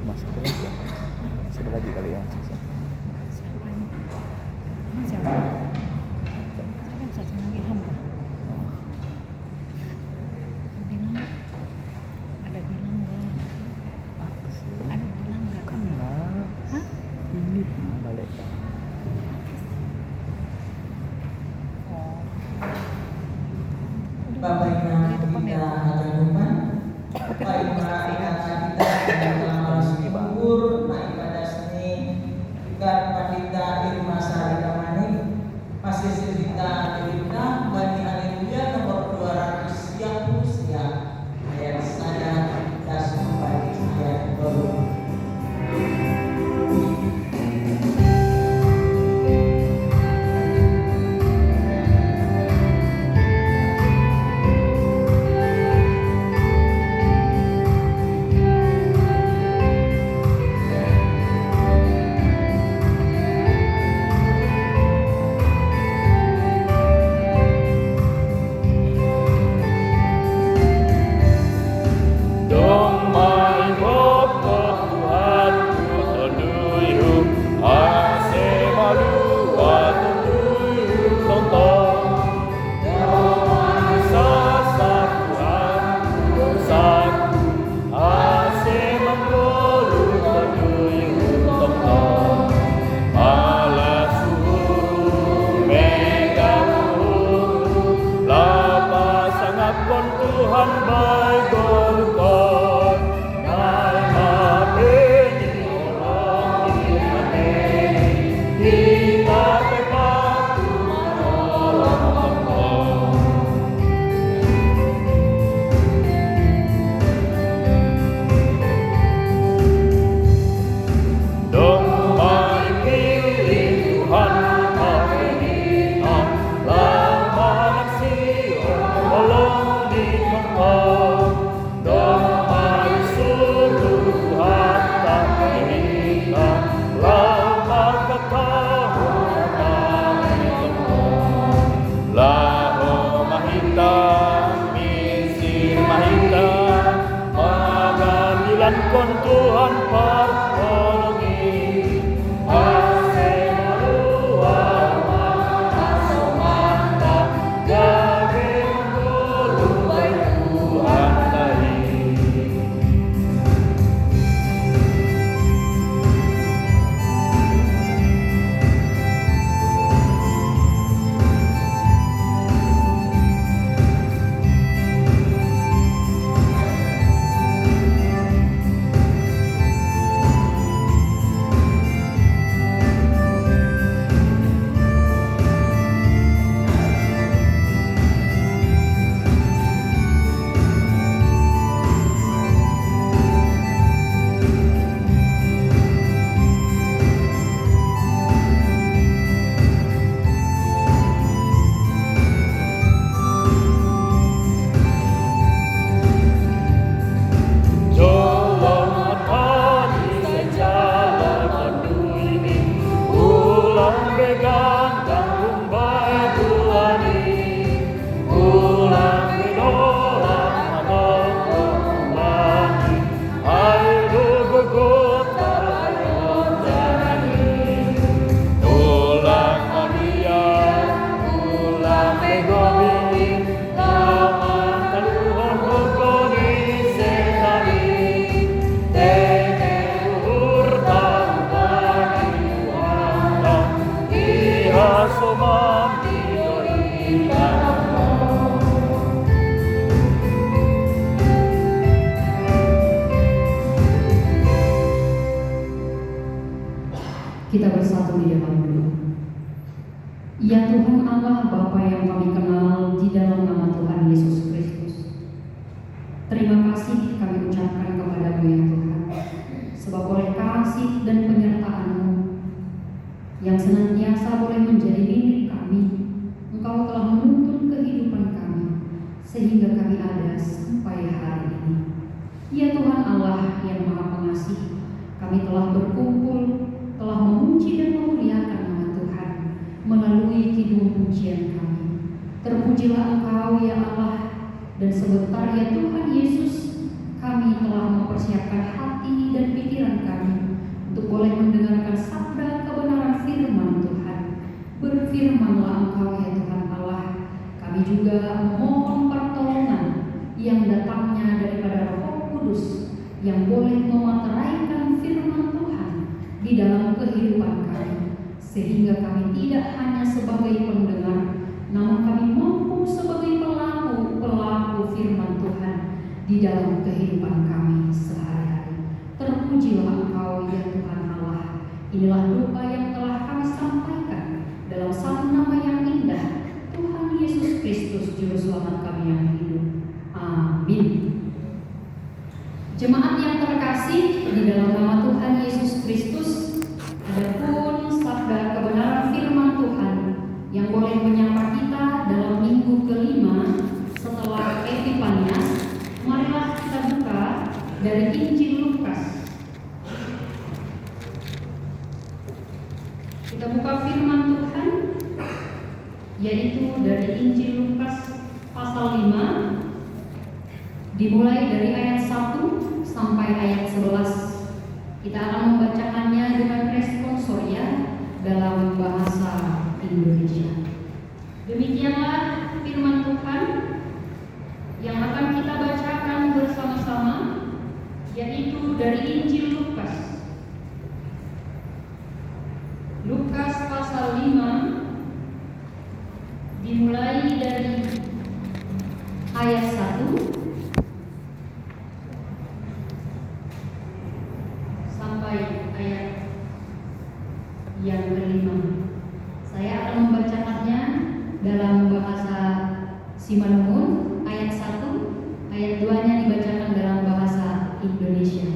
Masuk ke lagi. Sudah lagi kali ya. Bapak yang kita ajarkan, baik kata kita yang telah subur, naik pada seni, juga Pandita Irma Sarikamani, masih cerita cerita Bani Haleluya nomor 200 siap ayat saya dan sampai ayat baru. Kita bersatu di dalam doa. Ya Tuhan Allah Bapa yang kami kenal di dalam nama Tuhan Yesus Kristus, terima kasih kami ucapkan kepadamu ya Tuhan, sebab oleh kasih dan penyertaan-Mu yang senantiasa boleh menjadi milik kami, Engkau telah menuntun kehidupan kami sehingga kami ada sampai hari ini. Ya Tuhan Allah yang Maha Pengasih, kami telah berkumpul, telah memuji dan memuliakan nama Tuhan melalui kidung pujian kami. Terpujilah Engkau ya Allah, dan sebentar ya Tuhan Yesus, kami telah mempersiapkan hati dan pikiran kami untuk boleh mendengarkan sabda kebenaran firman Tuhan. Berfirmanlah Engkau ya Tuhan Allah. Kami juga memohon pertolongan yang datangnya daripada Roh Kudus yang boleh memateraikan firman Tuhan di dalam kehidupan kami, sehingga kami tidak hanya sebagai pendengar, namun kami mampu sebagai pelaku firman Tuhan di dalam kehidupan kami sehari-hari. Terpujilah Engkau ya Tuhan Allah. Inilah doa yang telah kami sampaikan dalam satu nama yang indah, Tuhan Yesus Kristus Juru Selamat kami yang hidup. Amin. Jemaat yang terkasih di dalam nama Tuhan Yesus Kristus, adapun sabda kebenaran firman Tuhan yang boleh menyapa kita dalam minggu kelima setelah Epifanias, marilah kita buka dari Injil Lukas. Kita buka firman Tuhan, yaitu dari Injil Lukas pasal 5, dimulai dari ayat 1 sampai ayat 11. Kita akan membacakannya dengan responsoria dalam bahasa Indonesia. Demikianlah firman Tuhan yang akan kita bacakan bersama-sama, yaitu dari Injil Lukas. Lukas pasal 5 dimulai dari ayat 1 sampai ayat yang kelima. Saya akan membacakannya dalam bahasa Simalungun, ayat 1, ayat 2-nya dibacakan dalam bahasa Indonesia.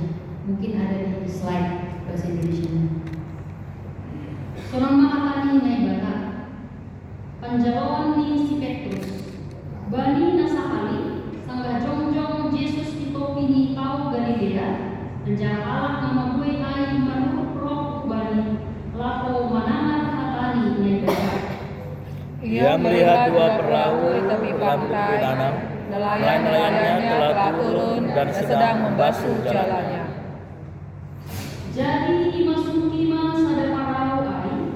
Mungkin ada di slide bahasa Indonesia. Sonong makatani nai bata, panjalawan ni si Petrus, bani nasakali, sanggah jongjong Yesus itopini tau Galilea, anjahalak nama gue ai manurut roh bani, lako manangan hatani nai bata. Ia melihat dua perahu dalam pantai, nelayan-nelayannya telah turun dan sedang membasuh jalannya. Jadi dimasuki sada parau ai,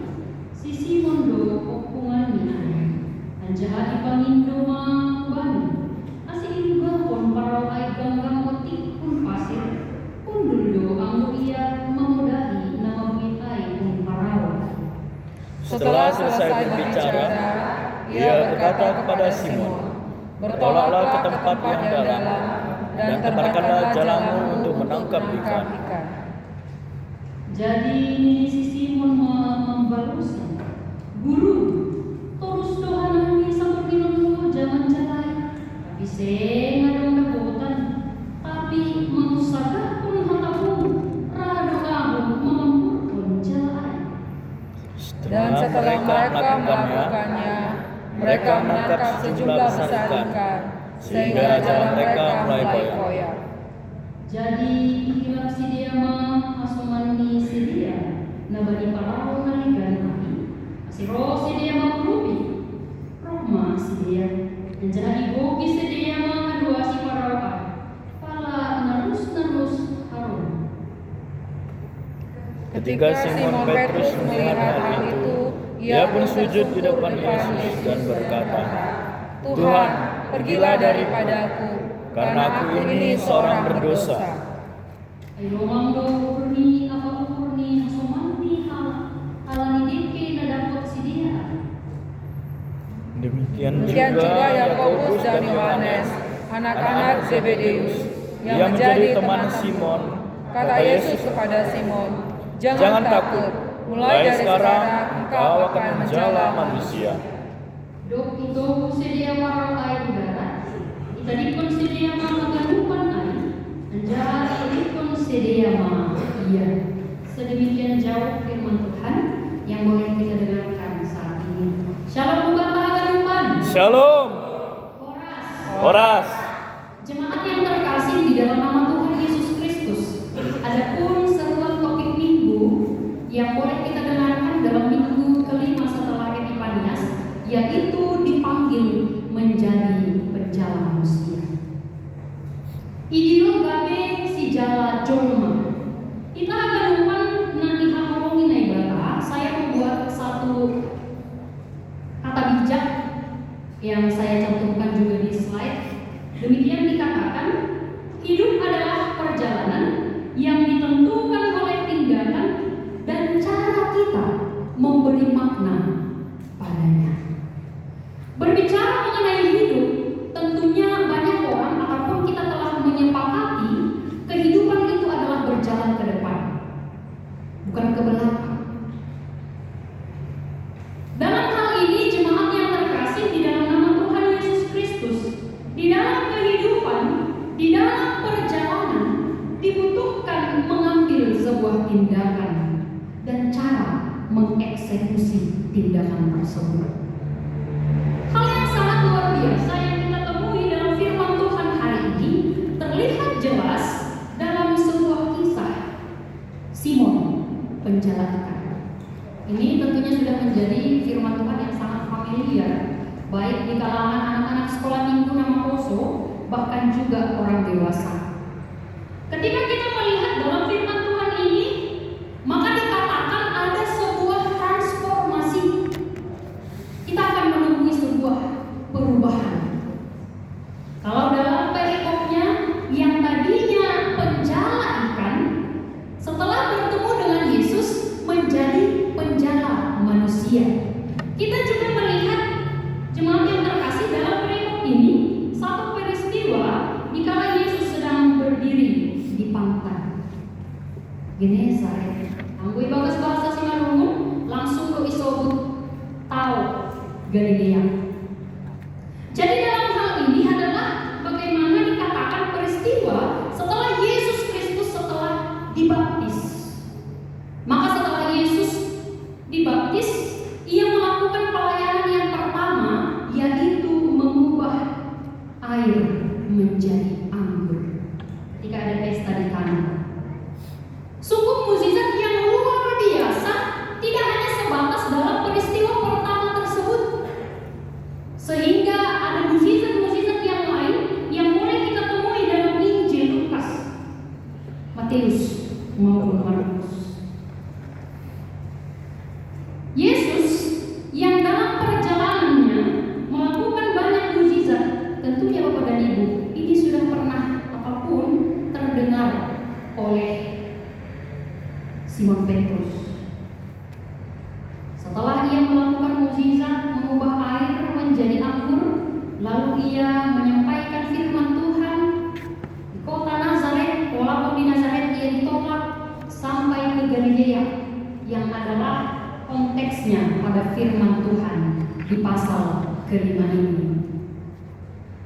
sisi mondo opungan minai, anjaha ipangindo bani, asing gapon parau ai ganggang otik pun pasir, pun dulu anggo ia memudahi nama buitai pun parau. Setelah selesai berbicara, ia berkata kepada Simon, "Bertolaklah ke tempat yang dalam dan tebarkanlah jalamu untuk menangkap ikan." Jadi si Simon membalasnya, "Guru, terus dohanan ni sampai minum jangan jalai, tapi saya ngadong dagotan, tapi manusaga pun hatamu, rado ahun memampurkan jalai." Dan setelah mereka melakukannya, mereka menangkap sejumlah besar ikan, sehingga jalan mereka mulai koyak. Jadi ikhlas si dia asuman ni si dia, nabani parau nalikan api, asiro si dia merupi, rohma si dia, menjadi bogi si dia dua si parau pala narus harum. Ketika Simon Petrus melihat hal itu, ia pun sujud di depan Yesus dan berkata, "Tuhan, pergilah daripadaku, karena aku ini seorang berdosa." Ayo urni apa urni somanti halani deke nadapot si dia. Demikian juga Yakobus dan Yohanes, anak-anak Zebedeus, yang menjadi teman Simon. Kata Yesus kepada Simon, "Jangan takut, mulai dari sekarang engkau akan menjala manusia." Dok itu sedia parau air darat, itadikon sedia magalupan air, anjara itadikon sedia iya. Sedemikian jauh firman Tuhan yang boleh kita dengarkan saat ini. Shalom bukan magalupan. Shalom. Horas. Jemaat yang terkasih di dalam nama Tuhan Yesus Kristus, adapun seruan topik minggu yang boleh kita dengarkan dalam minggu kelima setelah Epifanias, yaitu dipanggil menjadi penjala manusia. Idiom gabe babe si jala jolma. Ita ganupan nanti ngomongin na ibata, saya membuat satu kata bijak yang saya cantumkan juga di slide. Demikian dikatakan, hidup adalah perjalanan yang ditentukan oleh tindakan dan cara kita memberi makna padanya. Berbicara mengenai hidup, tentunya banyak orang ataupun kita telah menyepakati kehidupan itu adalah berjalan ke depan, bukan ke belakang. Dalam hal ini jemaat yang terkasih di dalam nama Tuhan Yesus Kristus, di dalam kehidupan, di dalam perjalanan dibutuhkan mengambil sebuah tindakan dan cara mengeksekusi tindakan tersebut. Hal yang sangat luar biasa yang kita temui dalam firman Tuhan hari ini terlihat jelas dalam sebuah kisah Simon penjala ikan. Ini tentunya sudah menjadi firman Tuhan yang sangat familiar, baik di kalangan anak-anak sekolah minggu nama Poso, bahkan juga orang dewasa. Ketika kita melihat dalam firman Tuhan ini, maka dikatakan ada sebuah transformasi. Kita akan menemui sebuah perubahan. Kalau dalam perikopnya yang tadinya penjala ikan, setelah bertemu dengan Yesus menjadi penjala manusia. Kita juga melihat jemaat yang terkasih dalam perikop ini satu peristiwa dikala Yesus sedang berdiri di pantai Genesaret. Anggoy bagas bahasa Simalungun langsung lo isobut tahu Galilea. Jadi dalam hal ini adalah bagaimana dikatakan peristiwa setelah Yesus Kristus setelah dibaptis. Maka setelah Yesus dibaptis, ia melakukan pelayanan yang pertama, yaitu mengubah air menjadi anggur ketika ada pesta di Kana. Sungguh mukjizat yang luar biasa, tidak hanya sebatas dalam peristiwa pertama tersebut, sehingga ada mukjizat-mukjizat yang lain yang mulai kita temui dalam Injil Lukas, Matius maupun Markus. Yesus yang dalam perjalanannya melakukan banyak mukjizat, tentunya Bapak dan Ibu, ini sudah pernah apapun terdengar oleh Simon Petrus. Setelah ia melakukan mukjizat mengubah air menjadi anggur, lalu ia menyampaikan firman Tuhan di kota Nazaret. Walaupun di Nazaret ia ditolak sampai ke Galilea, yang adalah konteksnya pada firman Tuhan di pasal ke-5 ini.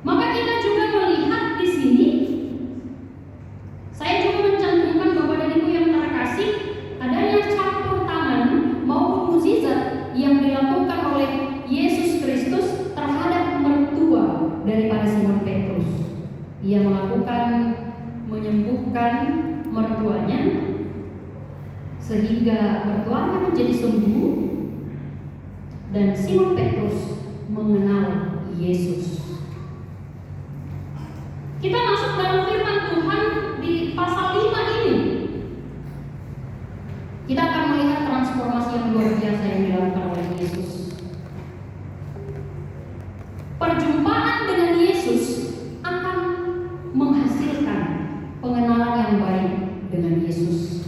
Maka kita juga melihat di sini, saya juga mencantumkan Bapak dan Ibu yang terkasih, adanya campur tangan maupun mukjizat yang dilakukan oleh Yesus Kristus terhadap mertua daripada Simon Petrus. Ia menyembuhkan mertuanya sehingga mertuanya menjadi sembuh dan Simon Petrus mengenal Yesus. Kita masuk dalam firman Tuhan di pasal 5 ini. Kita akan melihat transformasi yang luar biasa yang dilakukan oleh Yesus. Perjumpaan dengan Yesus akan menghasilkan pengenalan yang baik dengan Yesus.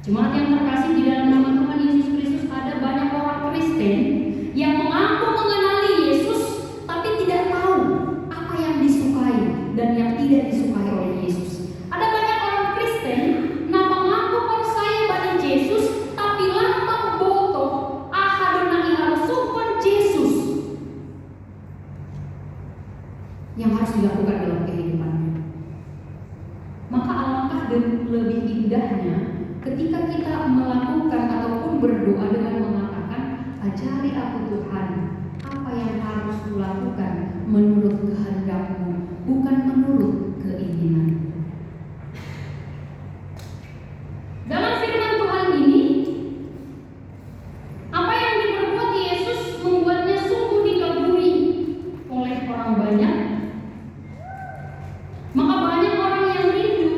Jemaat yang terkasih di dalam nama Tuhan Yesus Kristus, ada banyak orang Kristen yang mengaku mengenali Yesus tapi tidak tahu apa yang disukai dan yang tidak disukai oleh Yesus. Ada banyak orang Kristen yang mengaku percaya pada Yesus tapi lambang boto ahadona iharusupun Yesus yang harus dilakukan dalam kehidupannya. Maka alangkah lebih indahnya ketika kita melakukan ataupun berdoa dengan mengatakan, ajari aku Tuhan apa yang harus kulakukan menurut kehendak-Mu, bukan menurut keinginan. Dalam firman Tuhan ini, apa yang diperbuat Yesus membuatnya sungguh dikagumi oleh orang banyak. Maka banyak orang yang rindu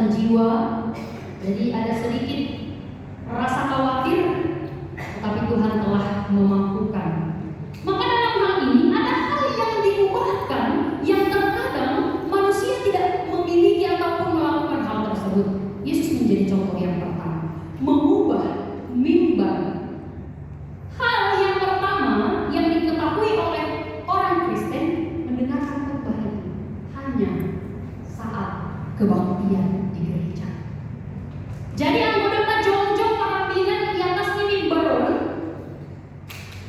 kesusahan jiwa, jadi ada sedikit rasa khawatir, tetapi Tuhan telah memampukan. Maka dalam hal ini ada hal yang diubahkan yang terkadang manusia tidak memiliki ataupun melakukan hal tersebut. Yesus menjadi contoh yang pertama, mengubah mimbar. Hal yang pertama yang diketahui oleh orang Kristen mendengarkan khotbah ini hanya saat kebaktian di gereja. Jadi anggota jongjong para binan di atas mimbar,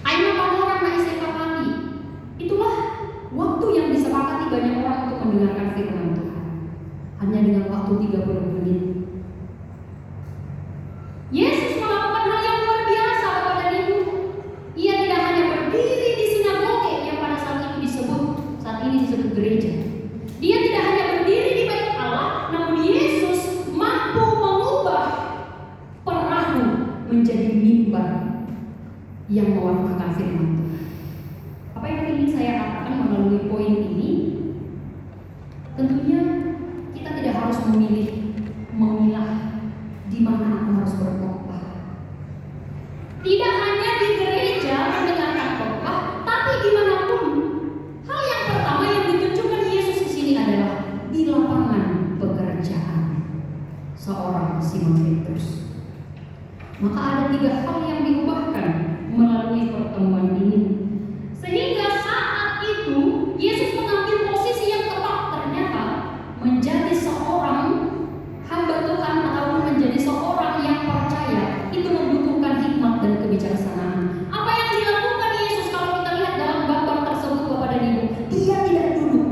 aina orang na isekapati. Itulah waktu yang disepakati banyak orang untuk mendengarkan firman Tuhan. Hanya dengan waktu 30 menit. Yesus melakukan hal yang luar biasa Bapak dan Ibu. Ia tidak hanya berdiri di sinagoge yang pada saat ini disebut gereja. Dia tidak hanya berdiri di bait Allah, namun Yesus mampu mengubah perahu menjadi mimbar yang mewartakan firman Tuhan. Apa yang ingin saya katakan melalui poin ini? Tentunya kita tidak harus memilah di mana aku harus berkhotbah. Tidak hanya di gereja mendengarkan khotbah, tapi dimanapun. Hal yang pertama yang ditunjukkan Yesus di sini adalah di lapangan pekerjaan seorang Simon Petrus. Maka ada 3 hal yang diubahkan melalui pertemuan ini, sehingga saat itu Yesus mengambil posisi yang tepat ternyata menjadi seorang hamba Tuhan ataupun menjadi seorang yang percaya itu membutuhkan hikmat dan kebijaksanaan. Apa yang dilakukan Yesus kalau kita lihat dalam gambar tersebut Bapak dan Ibu, dia tidak duduk,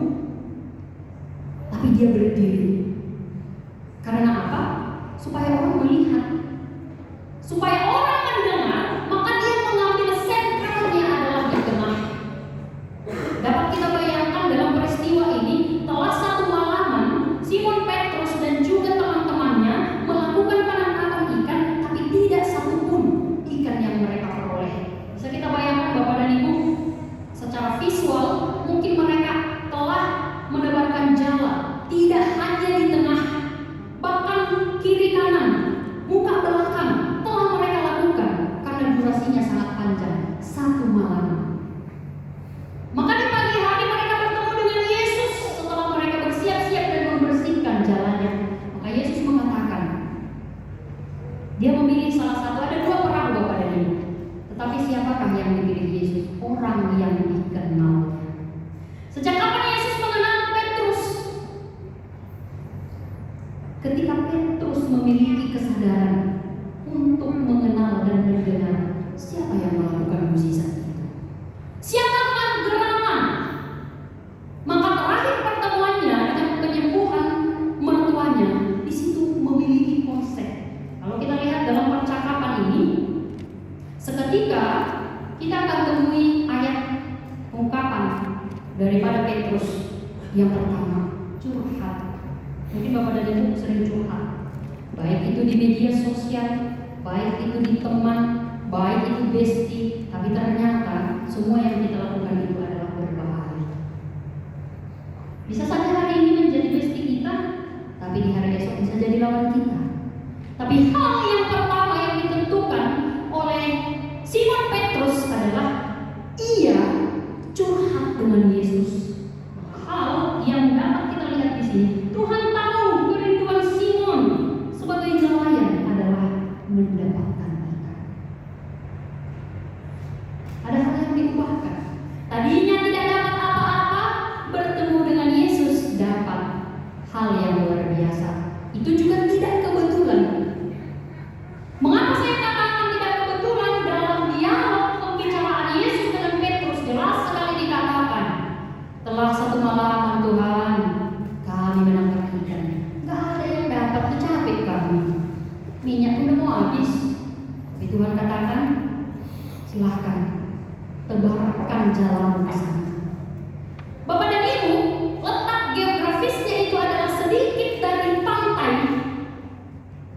tapi dia berdiri. Karena apa? Supaya orang melihat, supaya orang mendengar, maka dia mengambil sentralnya adalah di tengah. Dapat kita bayangkan dalam peristiwa ini, telah satu malaman Simon Petrus dan juga teman-temannya melakukan penangkapan ikan, tapi tidak satupun ikan yang mereka peroleh. Bisa kita bayangkan Bapak dan Ibu, secara visual mungkin mereka telah menebarkan jala, tidak hanya di tengah, bahkan kiri kanan, muka belakang telah mereka lakukan karena durasinya sangat panjang, 1 malam. Maka di pagi hari mereka bertemu dengan Yesus setelah mereka bersiap-siap dan membersihkan jalannya. Maka Yesus mengatakan, dia memilih salah satu, ada 2 perahu Bapak dan Ibu. Tetapi siapakah yang dipilih Yesus? Orang yang dikenal. Sejak kapan Yesus mengenal Petrus? Ketika Petrus memiliki kesadaran untuk mengenal dan mendengar siapa yang melakukan mukjizat itu, siapakah gerangan. Maka terakhir pertemuannya dengan penyembuhan mertuanya, di situ memiliki konsep. Kalau kita lihat dalam percakapan ini, seketika kita akan temui ayat ungkapan daripada Petrus yang pertama, curhat. Mungkin Bapak dan Ibu sering curhat, baik itu di media sosial, baik itu di teman, baik itu bestie, tapi ternyata semua yang kita lakukan itu adalah berbahaya. Bisa saja hari ini menjadi bestie kita, tapi di hari esok bisa jadi lawan kita. Tapi hal yang pertama yang ditentukan oleh Simon Petrus adalah ia curhat dengan Yesus. Hal yang dapat kita lihat di sini, Tuhan tahu kerinduan Simon sebagai nelayan adalah mendapatkan ikan. Ada hal yang diubahkan. Tadinya tidak dapat apa-apa, bertemu dengan Yesus dapat hal yang luar biasa. Itu juga tidak kebetulan. Mengapa saya katakan tidak kebetulan? Dalam dialog pembicaraan Yesus dengan Petrus jelas sekali dikatakan, telah 1 malam Tuhan kami menangkap ikan, nggak ada yang dapat, capek kami, minyak udah mau habis. Tapi Tuhan katakan, silahkan tebarkan jalan ke sana. Bapak dan Ibu, letak geografisnya itu adalah sedikit dari pantai,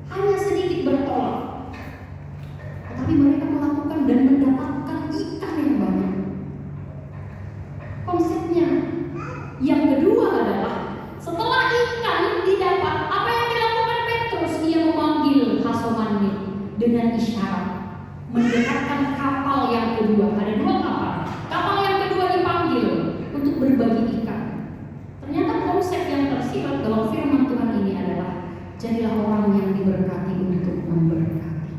hanya sedikit bertolak. Tapi mereka melakukan dan mendapatkan ikan yang banyak. Konsepnya yang kedua adalah setelah ikan didapat, apa yang dilakukan dengan isyarat mendekatkan kapal yang kedua. Ada 2 kapal. Kapal yang kedua dipanggil untuk berbagi ikan. Ternyata konsep yang tersirat dalam firman Tuhan ini adalah jadilah orang yang diberkati untuk memberkati.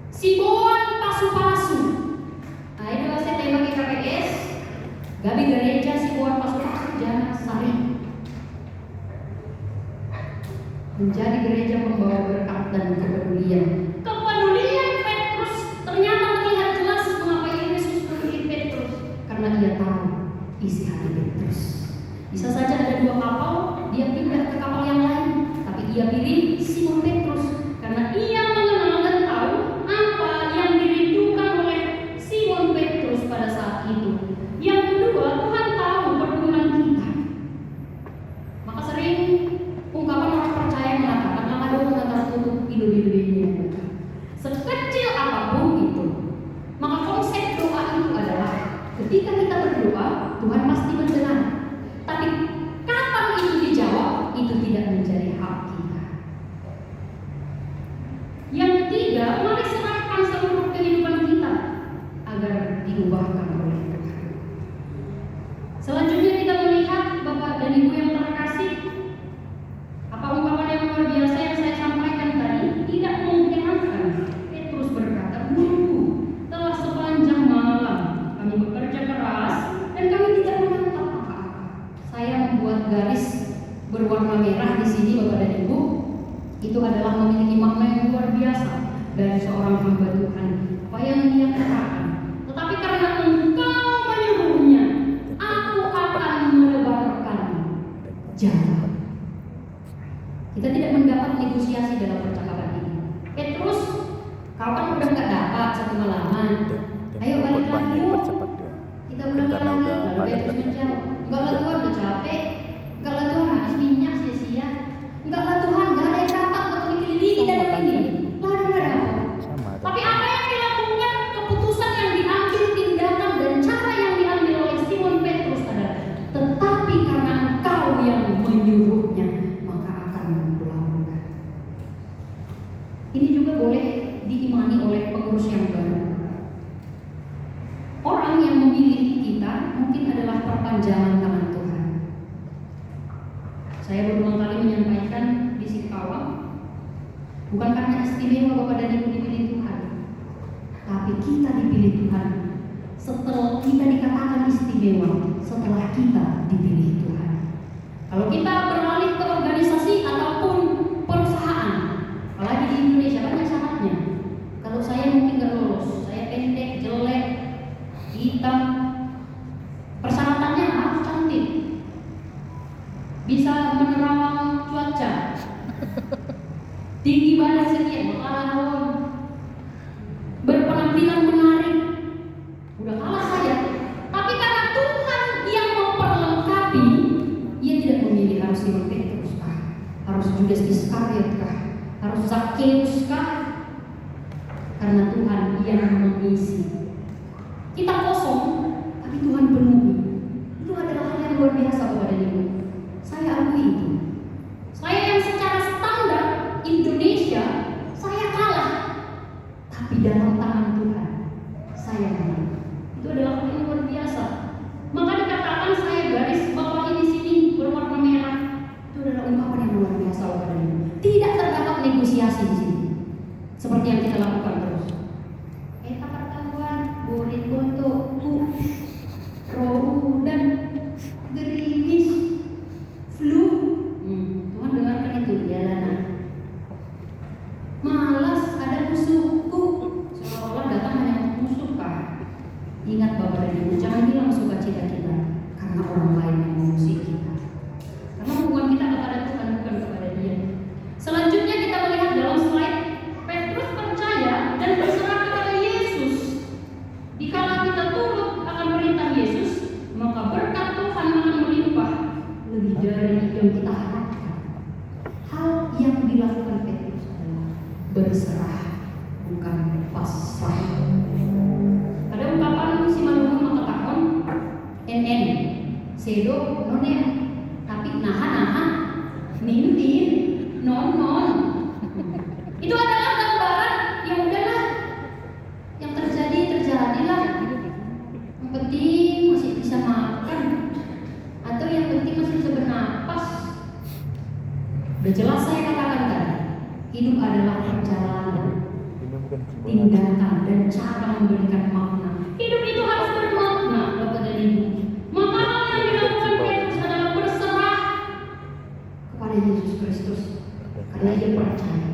Simon pasu-pasu. Nah, ini bahasa tema GKPS. Gabi gereja Simon pasu-pasu jangan sari. Menjadi gereja pembawa berkat dan kepedulian. Kepedulian Petrus ternyata terlihat jelas mengapa Yesus memilih Petrus, karena dia tahu isi hati Petrus. Bisa saja ada 2 kapal, dia pindah ke kapal yang lain, tapi ia pilih Simon Petrus karena ia mengenal dan tahu apa yang dirindukan oleh Simon Petrus pada saat itu. Yang kedua, Tuhan tahu pergumulan kita. Maka sering ungkapan orang percaya mengatakan maka doa akan tutup hidup-hidupnya. Sekecil apapun itu, maka konsep doa itu adalah ketika kita berdoa, Tuhan pasti mendengar. Tapi kapan itu dijawab, itu tidak menjadi hak kita. Yang ketiga, mari serahkan seluruh kehidupan kita agar diubahkan oleh Tuhan. Selanjutnya kita melihat Bapak dan Ibu yang terkasih, apa ungkapan yang luar biasa yang saya sampaikan tadi tidak mengherankan. Petrus berkata, "Guru, telah sepanjang malam kami bekerja keras dan kami tidak menangkap apa-apa." Saya membuat garis berwarna merah di sini Bapak dan Ibu. Itu adalah memiliki makna yang luar biasa dari seorang hamba Tuhan. Apa yang dia katakan, tetapi karena engkau menyuruhnya, aku akan menebarkan jalan. Kita tidak mendapat negosiasi dalam percakapan ini. Petrus, kau kan udah gak dapat 1 malaman. Ayo balik lagi yuk. Kita udah lagi. Lalu Petrus menjawab, enggak lah Tuhan, udah capek. Enggak lah Tuhan, habis minyak sia-sia. Enggak lah Tuhan, gak ada yang dapat untuk dikelilingi dan ini. Lah ada apa? Tapi apa yang dilakukan, keputusan yang diambil, tindakan dan cara yang diambil oleh Simon Petrus adalah, tetapi karena engkau yang menyuruhnya, maka akan melakukan. Ini juga boleh diimani oleh pengurus yang baru. Orang yang memilih kita mungkin adalah perpanjangan tangan Tuhan. Saya berulang kali menyampaikan di Singkawang, bukan karena istimewa Bapak dan Ibu dipilih Tuhan, tapi kita dipilih Tuhan setelah kita dikatakan istimewa, setelah kita dipilih Tuhan. Kalau kita beralih ke organisasi ataupun perusahaan, apalagi di Indonesia banyak syaratnya. Kalau saya mungkin gak lolos, saya pendek, jelek, hitam, persyaratannya harus cantik, bisa menerawang cuaca, tinggi badan sekian, melawan, berpenampilan menarik. Udah kalah saya. Tapi karena Tuhan yang memperlengkapi, ia tidak memilih harus Simon Petrus kah, harus Judas Iskariot kah, harus Zakheus kah, karena Tuhan yang mengisi. Kita kosong, tapi Tuhan penuhi. Itu adalah hal yang luar biasa kepada Ibu. Saya akui itu. Saya yang secara standar Indonesia, saya kalah. Tapi dalam tangan Tuhan, saya menang. Itu adalah hal yang luar biasa. Maka dikatakan saya garis bawah di sini berwarna merah. Itu adalah ungkapan yang luar biasa kepada Ibu. Tidak terdapat negosiasi di sini. Seperti yang kita lakukan terus. Burit foto, rohu dan gerimis, flu. Tuhan dengarkan itu, jalanan. Malas ada musuhku, seolah-olah datang hanya musuh kah? Ingat Bapak dan Ibu, jangan hilang sukacita kita karena orang lain yang mengusik kita. Karena hubungan kita kepada Tuhan bukan kepada Dia. Selanjutnya kita melihat dalam slide, Petrus percaya dan berserah kepada Yesus. Dikala kita turut akan perintah Yesus, maka berkat Tuhan akan melimpah lebih dari yang kita harapkan. Hal yang dilakukan Petrus adalah berserah, bukan pasrah. Ada ungkapan si Malungun mengatakan NN, sedo nonen, tapi nahan, nin non. Itu Jelas saya katakan tadi, hidup adalah perjalanan, tindakan, dan cara memberikan makna. Hidup itu harus bermakna, Bapak dan Ibu. Maka hal yang dilakukan Petrus adalah berserah kepada Yesus Kristus karena dia percaya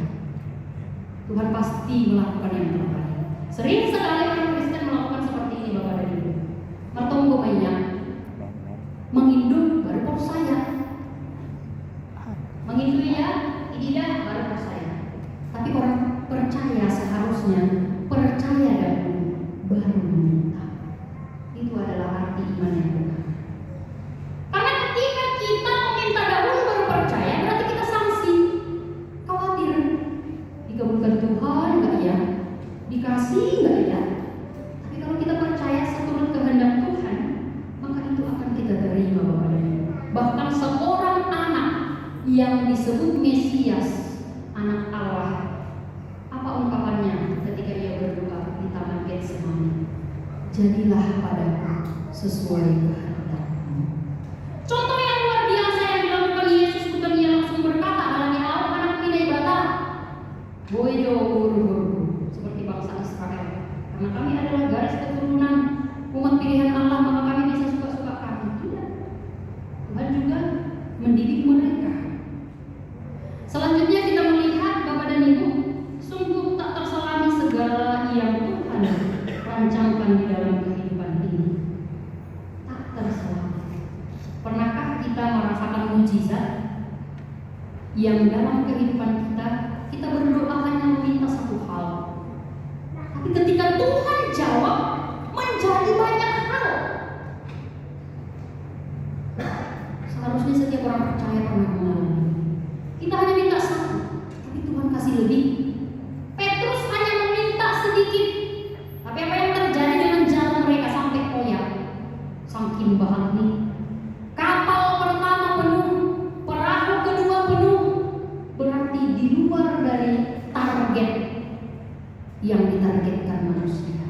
Tuhan pasti melakukan yang terbaik. Sering sekali orang Kristen melakukan seperti ini, Bapak dan Ibu. Mertunggu banyak, menginduk baru percaya, menginduk ya, tidak baru percaya. Tapi orang percaya seharusnya percaya dahulu baru meminta. Itu adalah arti iman yang benar. Karena ketika kita meminta dahulu baru percaya, berarti kita sanksi, khawatir dikabulkan Tuhan enggak ya, dikasih enggak ya. Tapi kalau kita percaya seturut kehendak Tuhan, maka itu akan kita terima, Bapak dan Ibu. Bahkan seorang anak yang disebut Mesias, anak Allah, apa ungkapannya ketika ia berdoa di taman Getsemani? Jadilah padaku sesuai kehendak-Mu. Contoh yang luar biasa yang dilakukan Yesus bukan ia langsung berkata, "Alami Allah anak pinai bata, boyo guru-guru," seperti bangsa Israel. Karena kami adalah garis keturunan umat pilihan Allah, maka kami bisa suka-suka kami. Tidak. Tuhan juga mendidik mereka. Selanjutnya kita melihat, Bapak dan Ibu, sungguh tak terselami segala yang Tuhan rancangkan di dalam kehidupan ini. Tak terselami. Pernahkah kita merasakan mukjizat yang dalam kehidupan kita berdoa hanya meminta satu hal, tapi ketika Tuhan jawab menjadi banyak hal? Seharusnya setiap orang percaya pernah mengalami. Kita hanya minta satu, tapi Tuhan kasih lebih. Petrus hanya meminta sedikit, tapi apa yang terjadi dengan jalan mereka sampai koyak, saking bahannya. Kapal pertama penuh, perahu kedua penuh, berarti di luar dari target yang ditargetkan manusia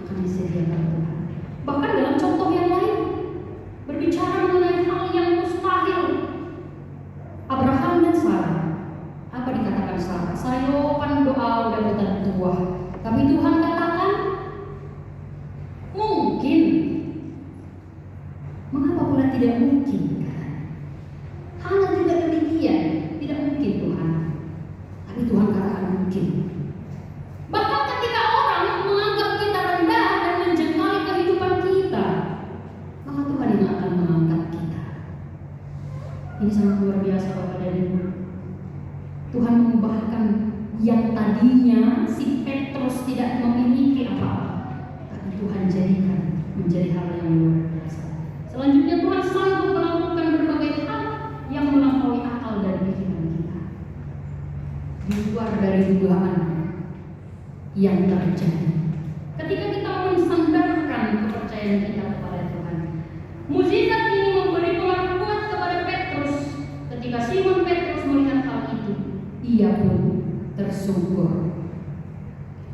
akan disediakan Tuhan. Bahkan dalam contoh yang lain, berbicara mengenai hal yang mustahil, Abraham dan Sarah. Apa dikatakan Sarah? Sayo pan doa udah bukan tua, tapi Tuhan katakan mungkin. Mengapa pula tidak mungkin? Hana juga demikian, tidak mungkin Tuhan. Tapi Tuhan katakan mungkin. Bahkan ketika orang menganggap kita rendah dan menjengkali kehidupan kita, maka Tuhan yang akan mengangkat kita. Ini sangat luar biasa, Bapak dan Ibu. Tuhan mengubahkan yang tadinya si Petrus tidak memiliki apa-apa, tapi Tuhan jadikan menjadi hal yang luar biasa. Selanjutnya Tuhan sanggup melakukan berbagai hal yang melampaui akal dan pikiran kita, di luar dari dugaan yang terjadi. Ketika kita mensandarkan kepercayaan kita kepada Tuhan, mukjizat ini memberi pengaruh kuat kepada Petrus. Ketika Simon Petrus melihat hal itu, ia pun tersungkur.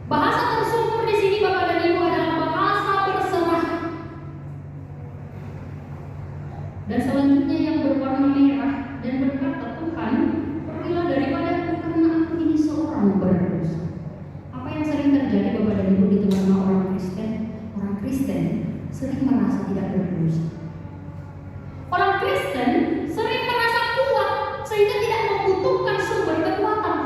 Bahasa tersungkur di sini, Bapak dan Ibu, adalah bahasa berserah. Dan selanjutnya yang berwarna merah dan berkata, "Tuhan, pergilah daripadaku karena aku ini seorang berdosa." Apa yang sering terjadi, Bapak dan Ibu, di tengah orang Kristen? Orang Kristen sering merasa tidak berdosa. Orang Kristen sering merasa kuat sehingga tidak membutuhkan sumber kekuatan.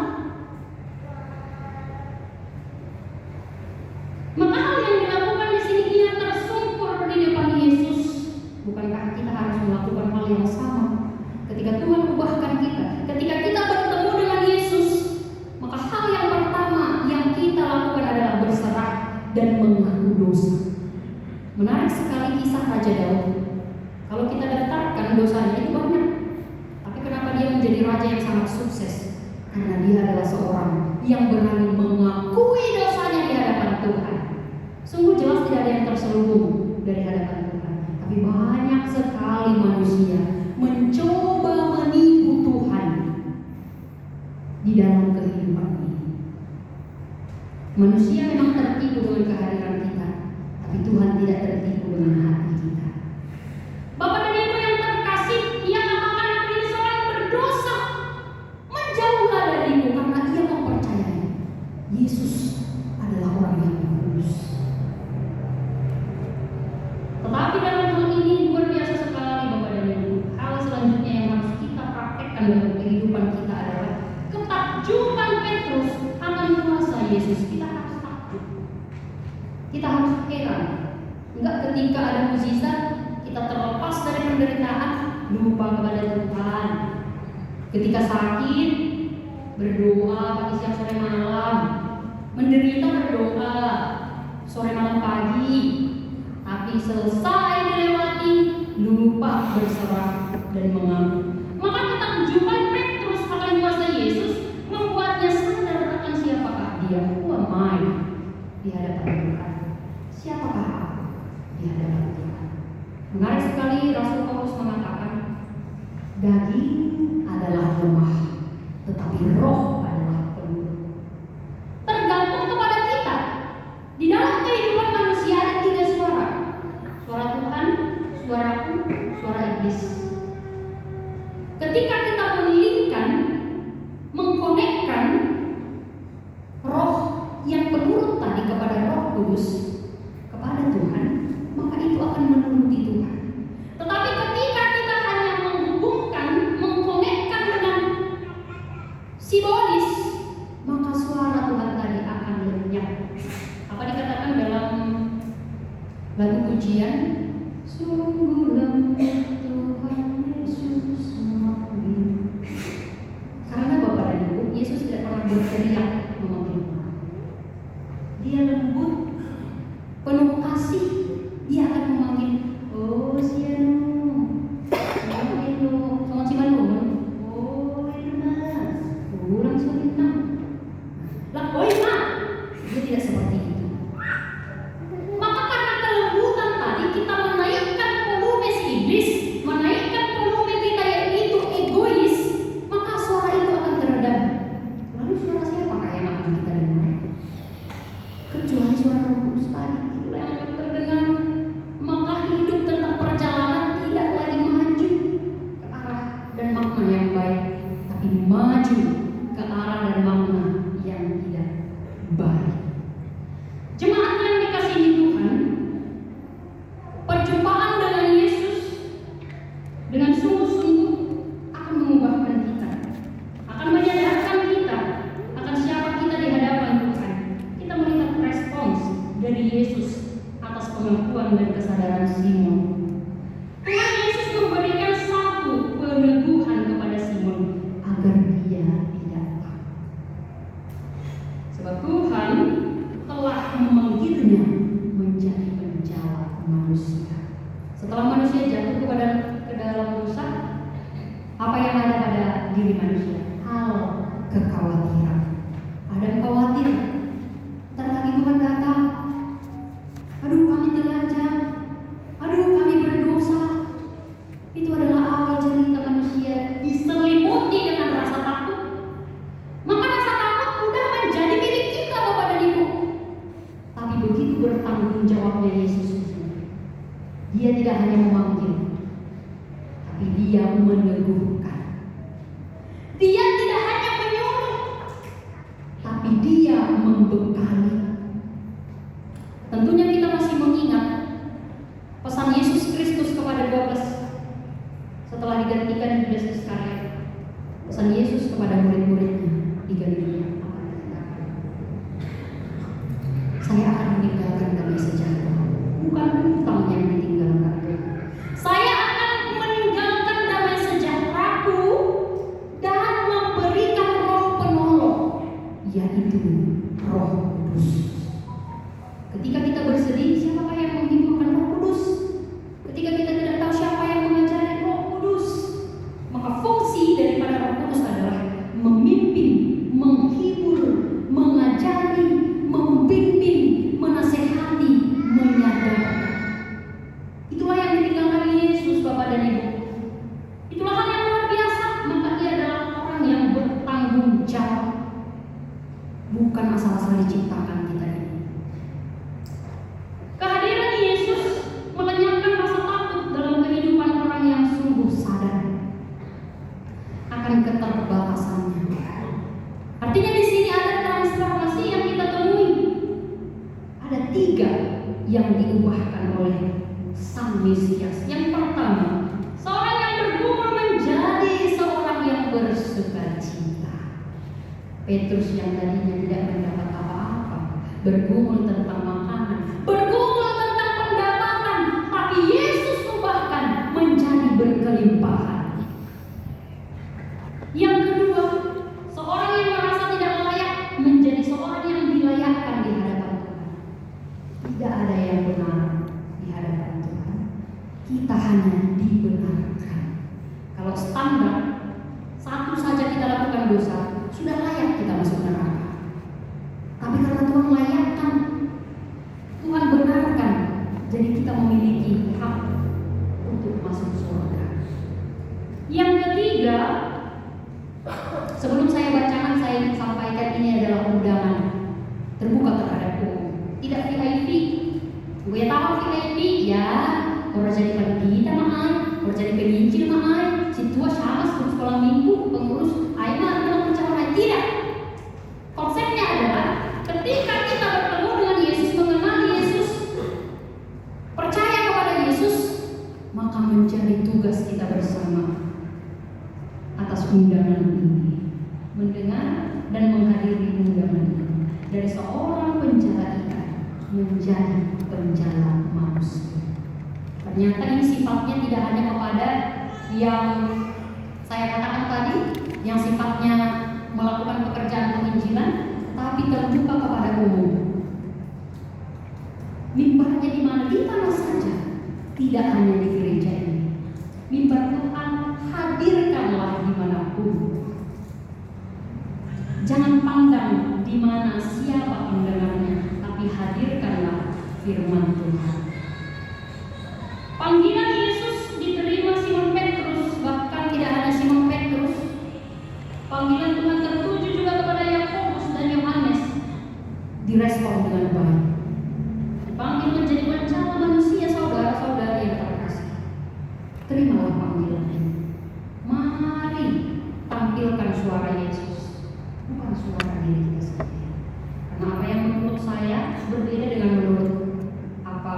Maka hal yang dilakukan di sini, ia tersungkur di depan Yesus. Bukankah kita harus melakukan hal yang sama? Ketika Tuhan ubahkan kita, ketika kita bertemu dengan Yesus, maka hal yang pertama yang kita lakukan adalah berserah dan mengaku dosa. Menarik sekali kisah Raja Daud. Kalau kita daftarkan dosanya itu banyak, tapi kenapa dia menjadi raja yang sangat sukses? Karena dia adalah seorang yang berani mengakui dosanya di hadapan Tuhan. Sungguh jelas tidak ada yang terselubung dari hadapan Tuhan. Tapi banyak sekali manusia mencoba menipu Tuhan di dalam kehidupan ini. Manusia memang tertipu dengan kehadiran kita, tapi Tuhan tidak tertipu dengan hati kita. Bapak dan Ibu yang terkasih, ia katakan aku ini seorang berdosa. Yesus adalah orang yang kudus. Tetapi dalam hal ini luar biasa sekali Bapak dan Ibu. Hal selanjutnya yang harus kita praktekkan dalam kehidupan kita adalah ketakjuban Petrus akan kuasa Yesus. Kita harus takjub. Kita harus heran. Enggak ketika ada mukjizat kita terlepas dari penderitaan, lupa kepada Tuhan. Ketika sakit, berdoa pagi siang sore malam. Menderita berdoa sore malam pagi. Tapi selesai dilewati, lupa berserah dan mengaku. Maka ketakjuban Petrus akan kuasa Yesus membuatnya sadar akan siapakah dia. Who am I di hadapan Tuhan? Siapakah aku di hadapan Tuhan? Menarik sekali Rasul Paulus mengatakan, daging adalah lemah, tetapi roh adalah penuh. Tergantung kepada kita. Di dalam kehidupan manusia ada 3 suara. Suara Tuhan, suaraku, suara iblis. Ketika kita melingkan, mengkonekkan roh yang penurut tadi kepada Roh Kudus, kepada Tuhan, maka itu akan menuruti Tuhan. Tetapi ketika kita hanya menghubungkan, mengkonekkan dengan simbolis, maka suara Tuhan tadi akan lenyap. Apa dikatakan dalam lagu pujian? Sungguh lembut Tuhan Yesus memanggil. Karena Bapak dan Ibu, Yesus tidak pernah berteriak memanggil. Dia lembut, penuh kasih. Dia akan memanggil, oh Sianu, oh Elo, sama Cibalungun, oh Irma, oh langsung Irma. Lah, oh Irma, dia tidak seperti itu. Maka karena kelembutan tadi kita menaikkan volume si iblis, menaikkan volume kita yang itu egois, maka suara itu akan teredam. Lalu suara siapa yang akan kita dengar? Kecuali suara Roh Kudus tadi, itulah yang akan terdengar. Maka hidup tentang perjalanan tidak lagi maju ke arah dan makna yang baik, tapi maju ke arah dan makna yang tidak baik. Jemaat yang dikasihi Tuhan, perjumpaan dengan Yesus dengan sungguh-sungguh akan mengubahkan kita, akan menyadarkan kita akan siapa kita di hadapan Tuhan. Kita melihat respons dari Yesus atas pengakuan dan kesadaran Simon. Tuhan Yesus memberikan satu peneguhan kepada Simon agar dia tidak takut. Sebab Tuhan telah memanggilnya menjadi penjala manusia. Setelah manusia jatuh ke dalam dosa, apa yang ada pada diri manusia? Hal kekhawatiran. Ada khawatir. Ntar lagi Tuhan datang. Aduh kami terlanjang. Aduh kami berdosa. Itu adalah awal cerita manusia diselimuti dengan rasa takut. Maka rasa takut sudah menjadi milik kita Bapak dan Ibu. Tapi begitu bertanggung jawabnya Yesus, dia tidak hanya memanggil, tapi dia meneguhkan. Dia tidak hanya menyuruh, tapi dia membekali. Tentunya kita masih mengingat pesan Yesus Kristus kepada 12 setelah digantikan Yudas Iskariot. Pesan Yesus kepada murid-muridnya di Galilea. Saya akan meninggalkan damai sejahtera, bukan utang yang ditinggalkan. Saya akan meninggalkan damai sejahteraku dan memberikan Roh penolong, yaitu Roh Kudus. Ketika kita bersedih, siapakah yang menghiburkan? Roh Kudus. Ketika kita tidak tahu siapa yang mengajari, Roh Kudus. Maka fungsi daripada Roh Kudus adalah memimpin, menghibur, mengajari, membimbing, menasehati, menyadarkan. Itulah yang ditinggalkan Yesus Bapak dan Ibu. Itulah hal yang luar biasa. Maka dia adalah orang yang bertanggung jawab, bukan asal-asal diciptakan kita ini. Kehadiran Yesus melenyapkan rasa takut dalam kehidupan orang yang sungguh sadar akan keterbatasannya. Artinya di sini ada transformasi yang kita Sang Mesias. Yang pertama, seorang yang bergumul menjadi seorang yang bersukacita. Petrus yang tadinya tidak mendapat apa-apa, bergumul tentang makanan, bergumul tentang pendapatan, tapi Yesus ubahkan menjadi berkelimpahan. Yang kedua, seorang yang merasa tidak layak menjadi seorang yang dilayakkan di hadapan Tuhan. Tidak ada yang benar di hadapan Tuhan. Kita hanya dibenarkan. Kalau standar satu saja kita lakukan dosa, sudah layak kita masuk neraka. Tapi karena Tuhan layakkan, Tuhan benarkan, jadi kita memiliki hak untuk masuk surga. Yang ketiga, sebelum saya bacakan, saya ingin sampaikan ini adalah undangan terbuka terhadap umum. Tidak VIP. Gue tahu VIP ya, orang jadi pendeta mahal, orang jadi penginjil mahal, situa sama sekolah minggu, pengurus aima dalam pencapaian. Tidak. Konsepnya adalah ketika kita bertemu dengan Yesus, mengenal Yesus, percaya kepada Yesus, maka menjadi tugas kita bersama atas undangan ini, mendengar dan menghadiri undangan ini, dari seorang penjala ikan menjadi penjala manusia. Ternyata ini sifatnya tidak hanya kepada yang saya katakan tadi, yang sifatnya melakukan pekerjaan penginjilan, tapi terbuka kepada umum. Mimbarnya di mana? Di mana saja, tidak hanya di gereja ini. Mimbar Tuhan hadirkanlah dimanapun. Jangan pandang di mana siapa pendengarnya, tapi hadirkanlah firman Tuhan. Panggilan Yesus diterima Simon Petrus, bahkan tidak hanya Simon Petrus. Panggilan Tuhan tertuju juga kepada Yakobus dan Yohanes. Direspon dengan baik. Dipanggil menjadi penjala manusia, saudara-saudara yang terkasih. Terimalah panggilan ini. Mari tampilkan suara Yesus, bukan suara diri kita sendiri. Karena apa yang menurut saya berbeda dengan menurut apa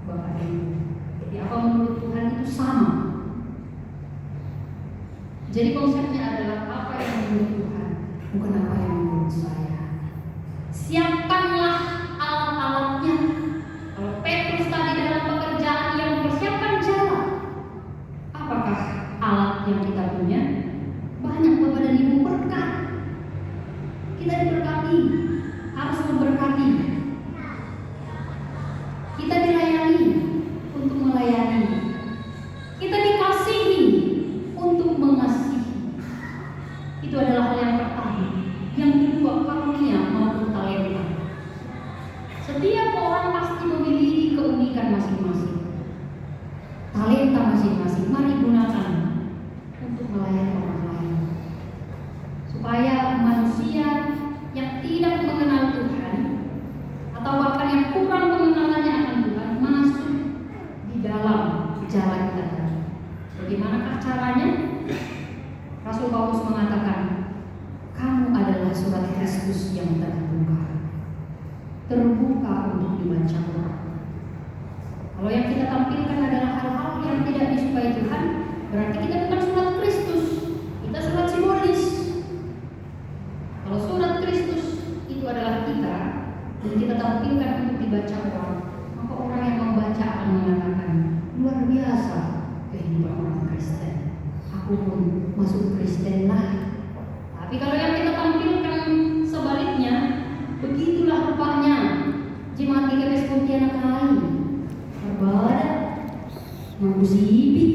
Bapak Ibu. Jadi apa menurut Tuhan itu sama. Jadi konsepnya adalah apa yang menurut Tuhan, bukan apa yang menurut saya. Siapkanlah alat-alatnya. Kalau Petrus tadi dalam pekerjaan yang mempersiapkan jalan, apakah alat yang kita punya? Banyak Bapak dan Ibu, berkat. Kita diberkati, harus memberkati. Kita dilayani untuk melayani. Kita dikasihi untuk mengasihi. Itu adalah hal yang pertama. Yang kedua, karunia maupun talenta. Setiap orang pasti memiliki keunikan masing-masing, talenta masing-masing. Mari gunakan untuk melayani orang lain, supaya manusia yang tidak mengenal Tuhan atau bahkan yang kurang pengenalannya akan Tuhan masuk di dalam jalan kita tadi. Bagaimanakah caranya? Rasul Paulus mengatakan, kamu adalah surat Kristus yang terbuka untuk dibaca orang. Kalau yang kita tampilkan adalah hal-hal yang tidak disukai Tuhan, berarti kita bukan surat Kristus, kita surat simbolis. Kalau surat Kristus itu adalah kita, dan kita tampilkan untuk dibaca orang, maka orang yang membaca akan mengatakan, luar biasa kehidupan orang Kristen, aku pun masuk Kristen lah. Tapi kalau yang kita tampilkan sebaliknya, begitulah rupanya jemaat GKP Pontianak lain, berbadan, mengusibik,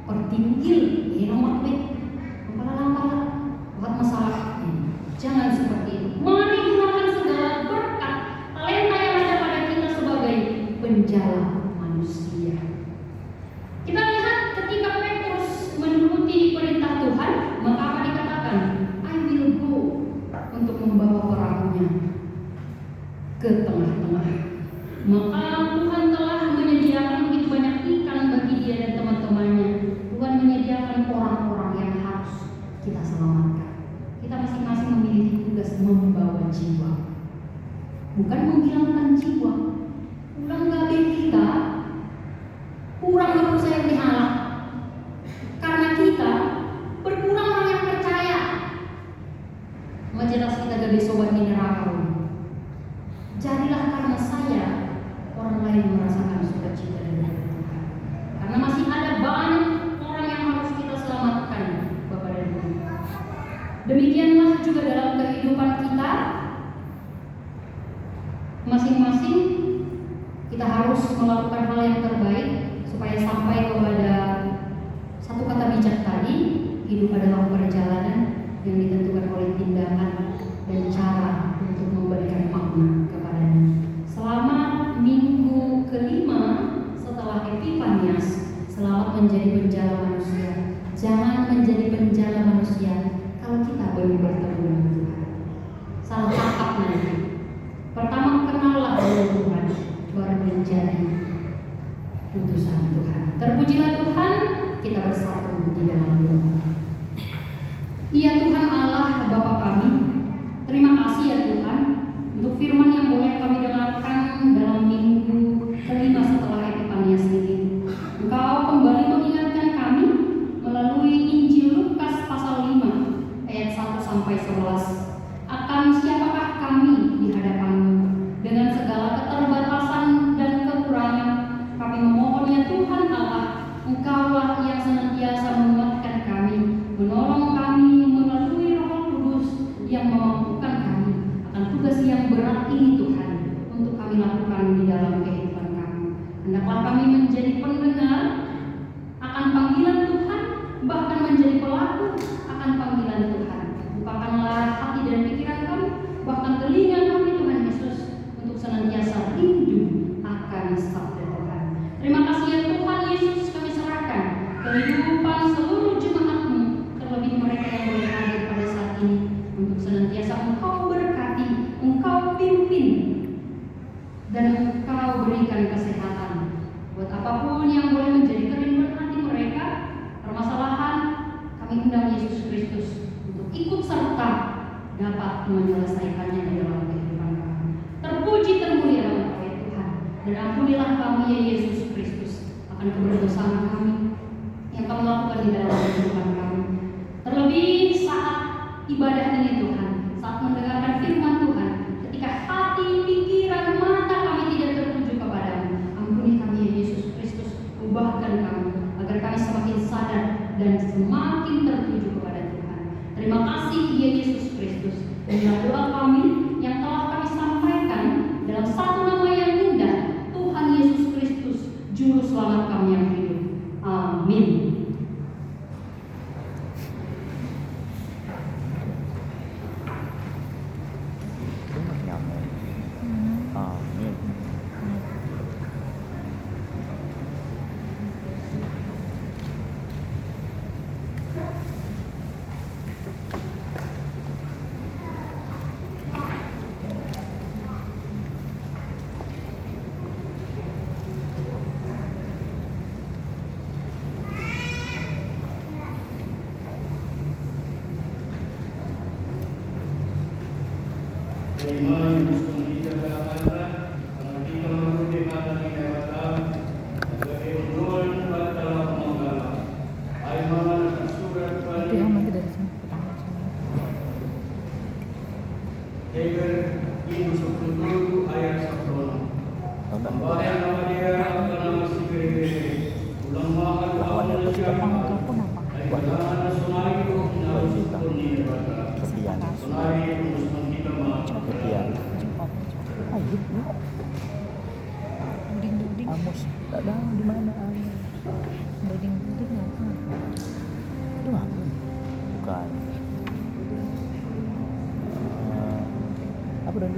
pertingkil, nomor ampala-ampala, buat masalah. Jangan seperti itu. Mari gunakan segala berkat talenta yang ada pada kita sebagai penjala manusia. Kita lihat ketika Petrus menuruti perintah Tuhan, maka apa dikatakan? I will go, untuk membawa perahunya ke tengah-tengah. Maka Tuhan telah menyediakan begitu banyak ikan bagi dia dan teman-temannya. Tuhan menyediakan orang-orang yang harus kita selamatkan. Kita masing-masing memiliki tugas membawa jiwa, bukan menghilangkan jiwa. Ulang gabe kita majelas kita gede sobat di neraka. Jadilah karena saya orang lain merasakan sukacita dari Tuhan. Karena masih ada banyak orang yang harus kita selamatkan, Bapak dan Ibu. Demikianlah juga dalam kehidupan kita, masing-masing kita harus melakukan hal yang terbaik supaya sampai kepada satu kata bijak tadi, hidup adalah perjalanan yang ditentukan oleh tindakan dan cara untuk memberikan makna kepadanya. Selama minggu kelima setelah Epifanias, selamat menjadi penjala manusia. Jangan menjadi penjala manusia kalau kita baru bertemu dengan Tuhan. Salah tangkap nanti. Pertama kenallah dengan Tuhan, baru menjadi utusan Tuhan. Terpujilah Tuhan, kita bersatu di dalam doa. Ya Tuhan Allah Bapa kami, terima kasih ya Tuhan untuk firman yang boleh kami dengarkan dalam minggu kelima setelah Epifanias ini. Engkau kembali mengingatkan kami melalui Injil Lukas pasal 5 ayat 1 sampai 11 akan siapakah kami di hadapan-Mu. Dengan segala keterbatasan dan kekurangan, kami memohon ya Tuhan Allah, Engkaulah yang senantiasa menguatkan kami, menolong kami melalui Roh Kudus yang memampukan kami akan tugas yang berat ini Tuhan untuk kami lakukan di dalam kehidupan kami. Hendaklah kami menjadi pendengar akan panggilan Tuhan, bahkan menjadi pelaku akan panggilan Tuhan. Bukakanlah hati dan pikiran kami, bahkan telinga kami Tuhan Yesus, untuk senantiasa rindu akan sabda Tuhan. Terima kasih ya Tuhan Yesus, kami serahkan kehidupan seluruh jemaat-Mu, terlebih mereka yang boleh hadir pada saat ini, untuk senantiasa Engkau berkati, Engkau pimpin, dan Engkau berikan kesehatan buat apapun yang boleh menjadi kerinduan hati mereka, permasalahan, kami undang Yesus Kristus untuk ikut serta dapat menyelesaikannya di dalam kehidupan kami. Terpuji termulialah Engkau ya Tuhan, dan ampunilah kami ya Yesus Kristus akan keberdosan kami yang kami lakukan di dalam kehidupan kami. Terlebih saat ibadah ini Tuhan, saat mendengarkan firman Tuhan, ketika hati, pikiran, mata kami tidak tertuju kepadamu, ampuni kami ya Yesus Kristus, ubahkan kami agar kami semakin sadar dan semakin tertuju kepada Tuhan. Terima kasih ya Yesus Kristus. Inilah doa kami yang telah kami sampaikan dalam satu nama yang indah, Tuhan Yesus Kristus, Juru Selamat kami yang hidup. Amin. Amin. Iman kita berkata, kita menguti mata kita datang, sebagai unduan batalah menggala. Aiman surat balik. Heber Ibu 10 ayat 1. Bahaya nama dia akan nama si Gere. Ulang mahal awal siapa? Ayat sonari itu harus kunci bata. Sonari itu kita mah. Duding. Amos, tak tahu di mana Amos. Duding apa? Itu apa? Bukan. Apa dan